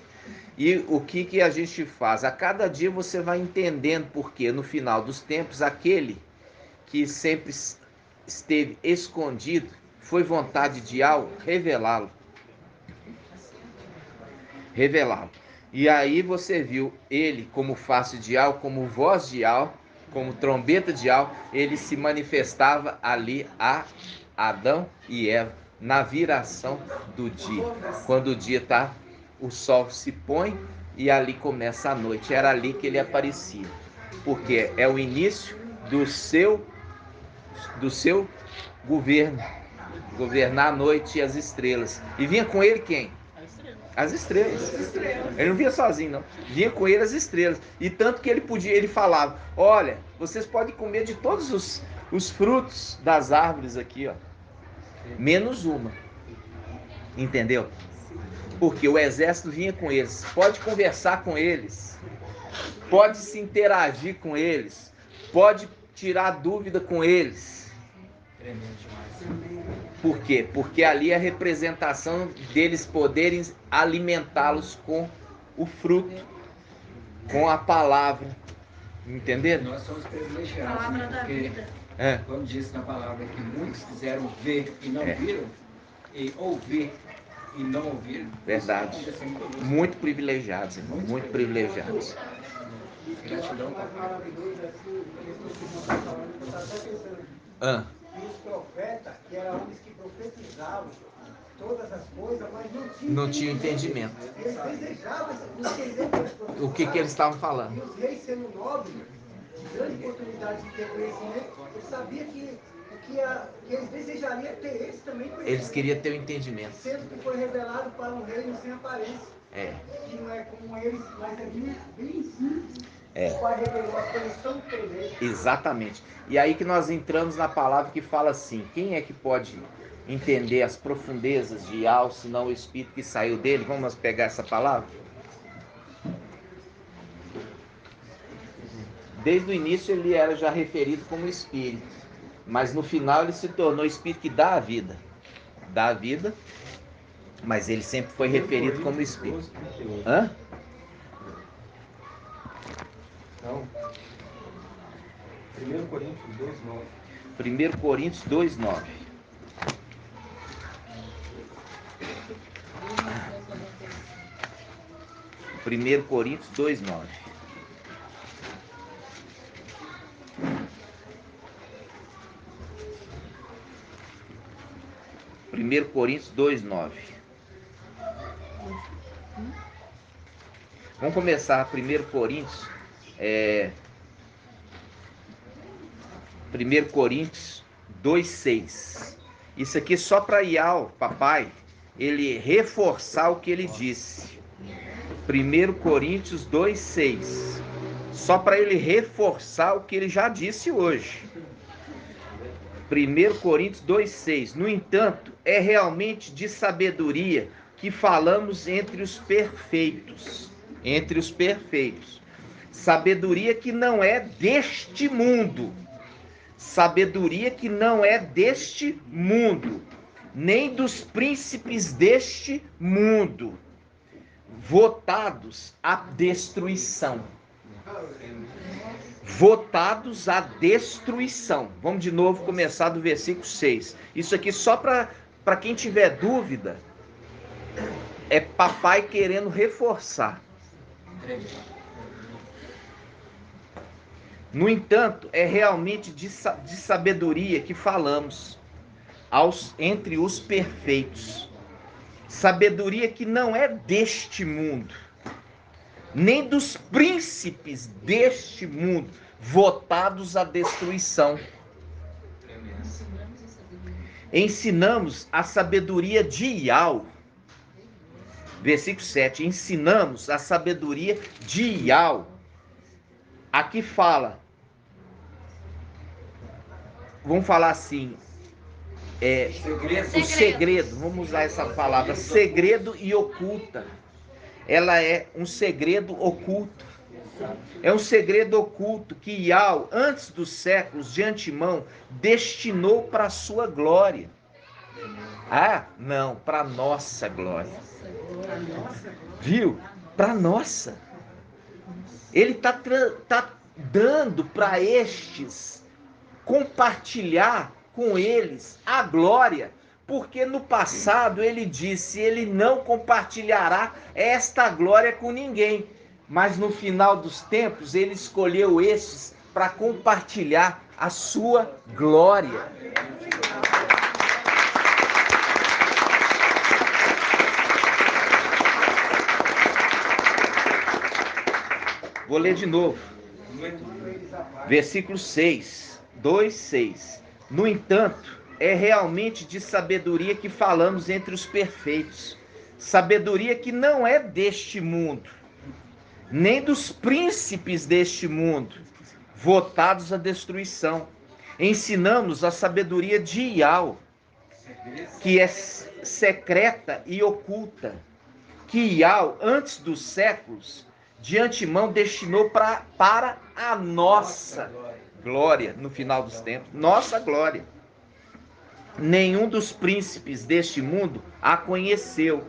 E o que a gente faz? A cada dia você vai entendendo, porque no final dos tempos, aquele que sempre esteve escondido, foi vontade de Yahweh revelá-lo. E aí você viu ele como face de Yahweh, como voz de Yahweh, como trombeta de Yahweh, ele se manifestava ali a Adão e Eva, na viração do dia. Quando o dia está, o sol se põe e ali começa a noite. Era ali que ele aparecia, porque é o início do seu governo, governar a noite e as estrelas. E vinha com ele quem? As estrelas. Ele não vinha sozinho, não. Vinha com ele as estrelas. E tanto que ele falava, olha, vocês podem comer de todos os frutos das árvores aqui, ó, menos uma. Entendeu? Porque o exército vinha com eles. Pode conversar com eles. Pode se interagir com eles. Pode tirar dúvida com eles. Por quê? Porque ali é a representação deles poderem alimentá-los com o fruto, com a palavra. Entenderam? Nós somos privilegiados, Palavra da porque, vida. como disse na palavra, que muitos quiseram ver e não viram, e ouvir e não ouviram. Verdade. Muito privilegiados, irmão. Muito privilegiados. Gratidão. E os profetas, que eram homens que profetizavam todas as coisas, mas não tinham entendimento. Eles desejavam entender o que eles estavam falando. E os reis, sendo nobres, de grande oportunidade de ter conhecimento, eles sabiam que eles desejariam ter esse também conhecimento. Eles queriam ter o entendimento. Sendo que foi revelado para um reino sem aparência. Que não é como eles, mas é bem simples. O Pai revelou as coisas tão tremendo. Exatamente. E aí que nós entramos na palavra que fala assim, quem é que pode entender as profundezas de Yahweh, senão o Espírito que saiu dele? Vamos pegar essa palavra? Desde o início ele era já referido como Espírito, mas no final ele se tornou o Espírito que dá a vida. Dá a vida, mas ele sempre foi referido como Espírito. Hã? Não. 1 Coríntios 2:9. 1 Coríntios 2:9. Primeiro Coríntios 2:9. Primeiro Coríntios 2:9. Vamos começar 1 Coríntios 1 Coríntios 2:6. Isso aqui só para Ial, papai, ele reforçar o que ele disse. 1 Coríntios 2:6. Só para ele reforçar o que ele já disse hoje. 1 Coríntios 2:6. No entanto, é realmente de sabedoria que falamos entre os perfeitos. Entre os perfeitos. Sabedoria que não é deste mundo. Sabedoria que não é deste mundo, nem dos príncipes deste mundo, votados à destruição. Votados à destruição. Vamos de novo começar do versículo 6. Isso aqui só para quem tiver dúvida, é papai querendo reforçar. No entanto, é realmente de sabedoria que falamos entre os perfeitos. Sabedoria que não é deste mundo, nem dos príncipes deste mundo, votados à destruição. Ensinamos a sabedoria de Ial. Versículo 7. Ensinamos a sabedoria de Ial. Aqui fala, vamos falar assim, o segredo, vamos usar essa palavra, segredo e oculta. Ela é um segredo oculto. É um segredo oculto que Ial, antes dos séculos, de antemão, destinou para a sua glória. Ah, não, para a nossa glória. Viu? Para a nossa. Ele está dando para estes compartilhar com eles a glória, porque no passado ele disse, ele não compartilhará esta glória com ninguém, mas no final dos tempos ele escolheu estes para compartilhar a sua glória. Vou ler de novo. Versículo 6, 2:6. No entanto, é realmente de sabedoria que falamos entre os perfeitos. Sabedoria que não é deste mundo, nem dos príncipes deste mundo, votados à destruição. Ensinamos a sabedoria de Ial, que é secreta e oculta, que Ial, antes dos séculos, de antemão destinou para a nossa glória no final dos tempos. Nossa glória. Nenhum dos príncipes deste mundo a conheceu.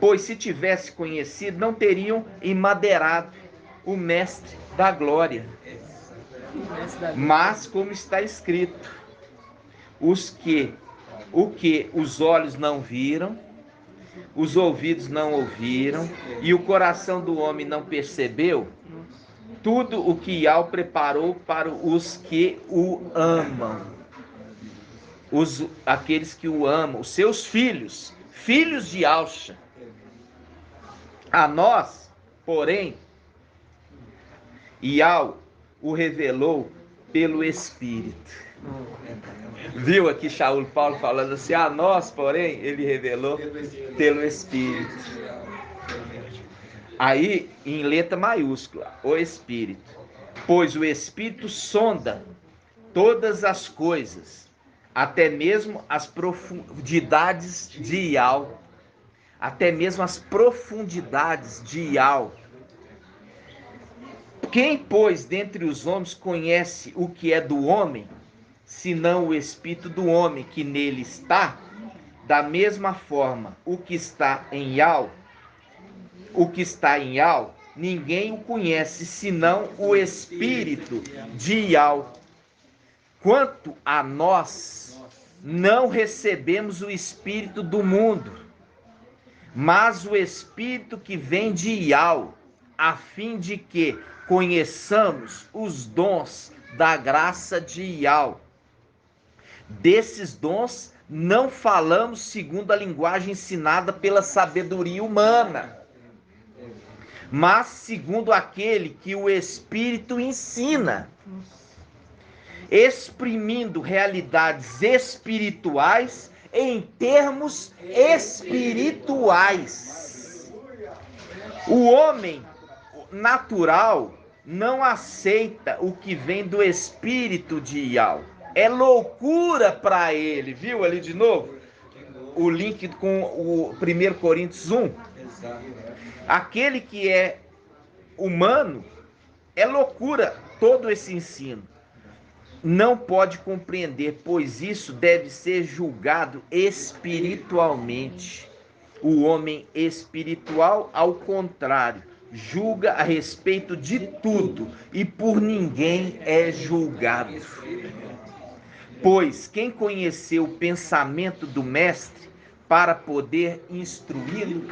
Pois se tivesse conhecido, não teriam emadeirado o mestre da glória. Mas, como está escrito, o que os olhos não viram, os ouvidos não ouviram e o coração do homem não percebeu, tudo o que Ial preparou para os que o amam. Aqueles que o amam, os seus filhos, filhos de Alcha. A nós, porém, Ial o revelou pelo Espírito. Viu aqui Shaul Paulo falando assim, a nós, porém, ele revelou pelo Espírito. Aí, em letra maiúscula, o Espírito. Pois o Espírito sonda todas as coisas, até mesmo as profundidades de Ial. Até mesmo as profundidades de Ial. Quem, pois, dentre os homens conhece o que é do homem, senão o espírito do homem que nele está? Da mesma forma, o que está em Ial, ninguém o conhece, senão o espírito de Ial. Quanto a nós, não recebemos o espírito do mundo, mas o espírito que vem de Ial, a fim de que conheçamos os dons da graça de Ial. Desses dons não falamos segundo a linguagem ensinada pela sabedoria humana, mas segundo aquele que o Espírito ensina. exprimindo realidades espirituais em termos espirituais. O homem natural não aceita o que vem do espírito de Yahweh. É loucura para ele, viu ali de novo? O link com o 1 Coríntios 1. Aquele que é humano, é loucura todo esse ensino. Não pode compreender, pois isso deve ser julgado espiritualmente. O homem espiritual, ao contrário, julga a respeito de tudo e por ninguém é julgado. Pois quem conheceu o pensamento do mestre para poder instruí-lo?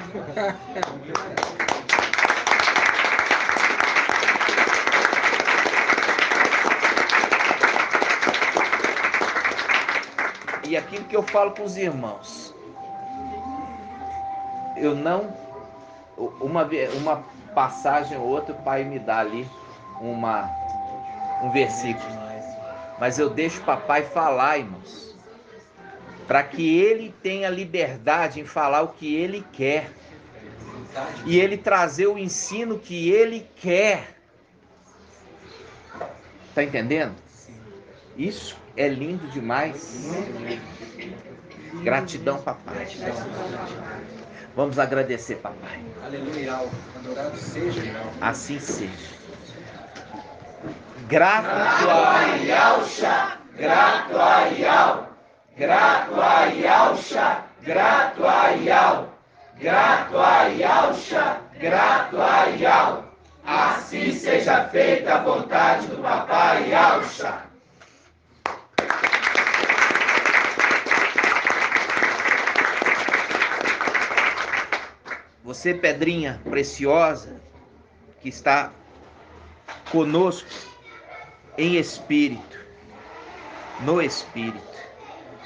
E aquilo que eu falo com os irmãos, eu não, uma passagem ou outra, o pai me dá ali um versículo, mas eu deixo o papai falar, irmãos, para que ele tenha liberdade em falar o que ele quer e ele trazer o ensino que ele quer. Tá entendendo? Isso é lindo demais. Gratidão, papai. Vamos agradecer, papai. Aleluia. Adorado seja. Assim seja. Grato a Yahusha, grato a Yahweh, grato a Yahusha, grato a Yahweh, grato a Yahusha, grato a Yahweh. Assim seja feita a vontade do papai Yahusha. Você, pedrinha preciosa, que está conosco em espírito, no espírito,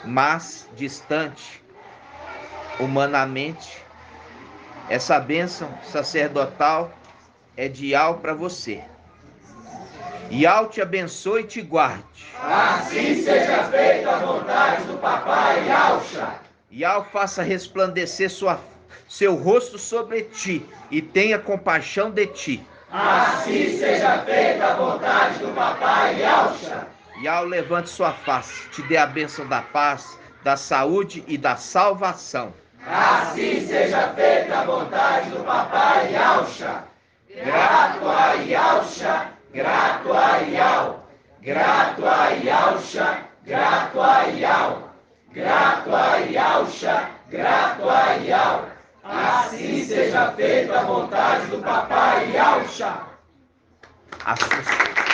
mas distante humanamente, essa bênção sacerdotal é de Yahweh para você. Yahweh te abençoe e te guarde. Assim seja feita a vontade do papai Yahusha. Yahweh faça resplandecer seu rosto sobre ti e tenha compaixão de ti. Assim seja feita a vontade do papai Yahusha. Yahweh levante sua face, te dê a bênção da paz, da saúde e da salvação. Assim seja feita a vontade do papai Yahusha. Grato a Yahusha, grato a Yahweh, grato a Yahusha, grato a Yahweh, grato a Yahusha, grato a Yahweh. Assim seja feita a vontade do papai Yahusha. Assim seja.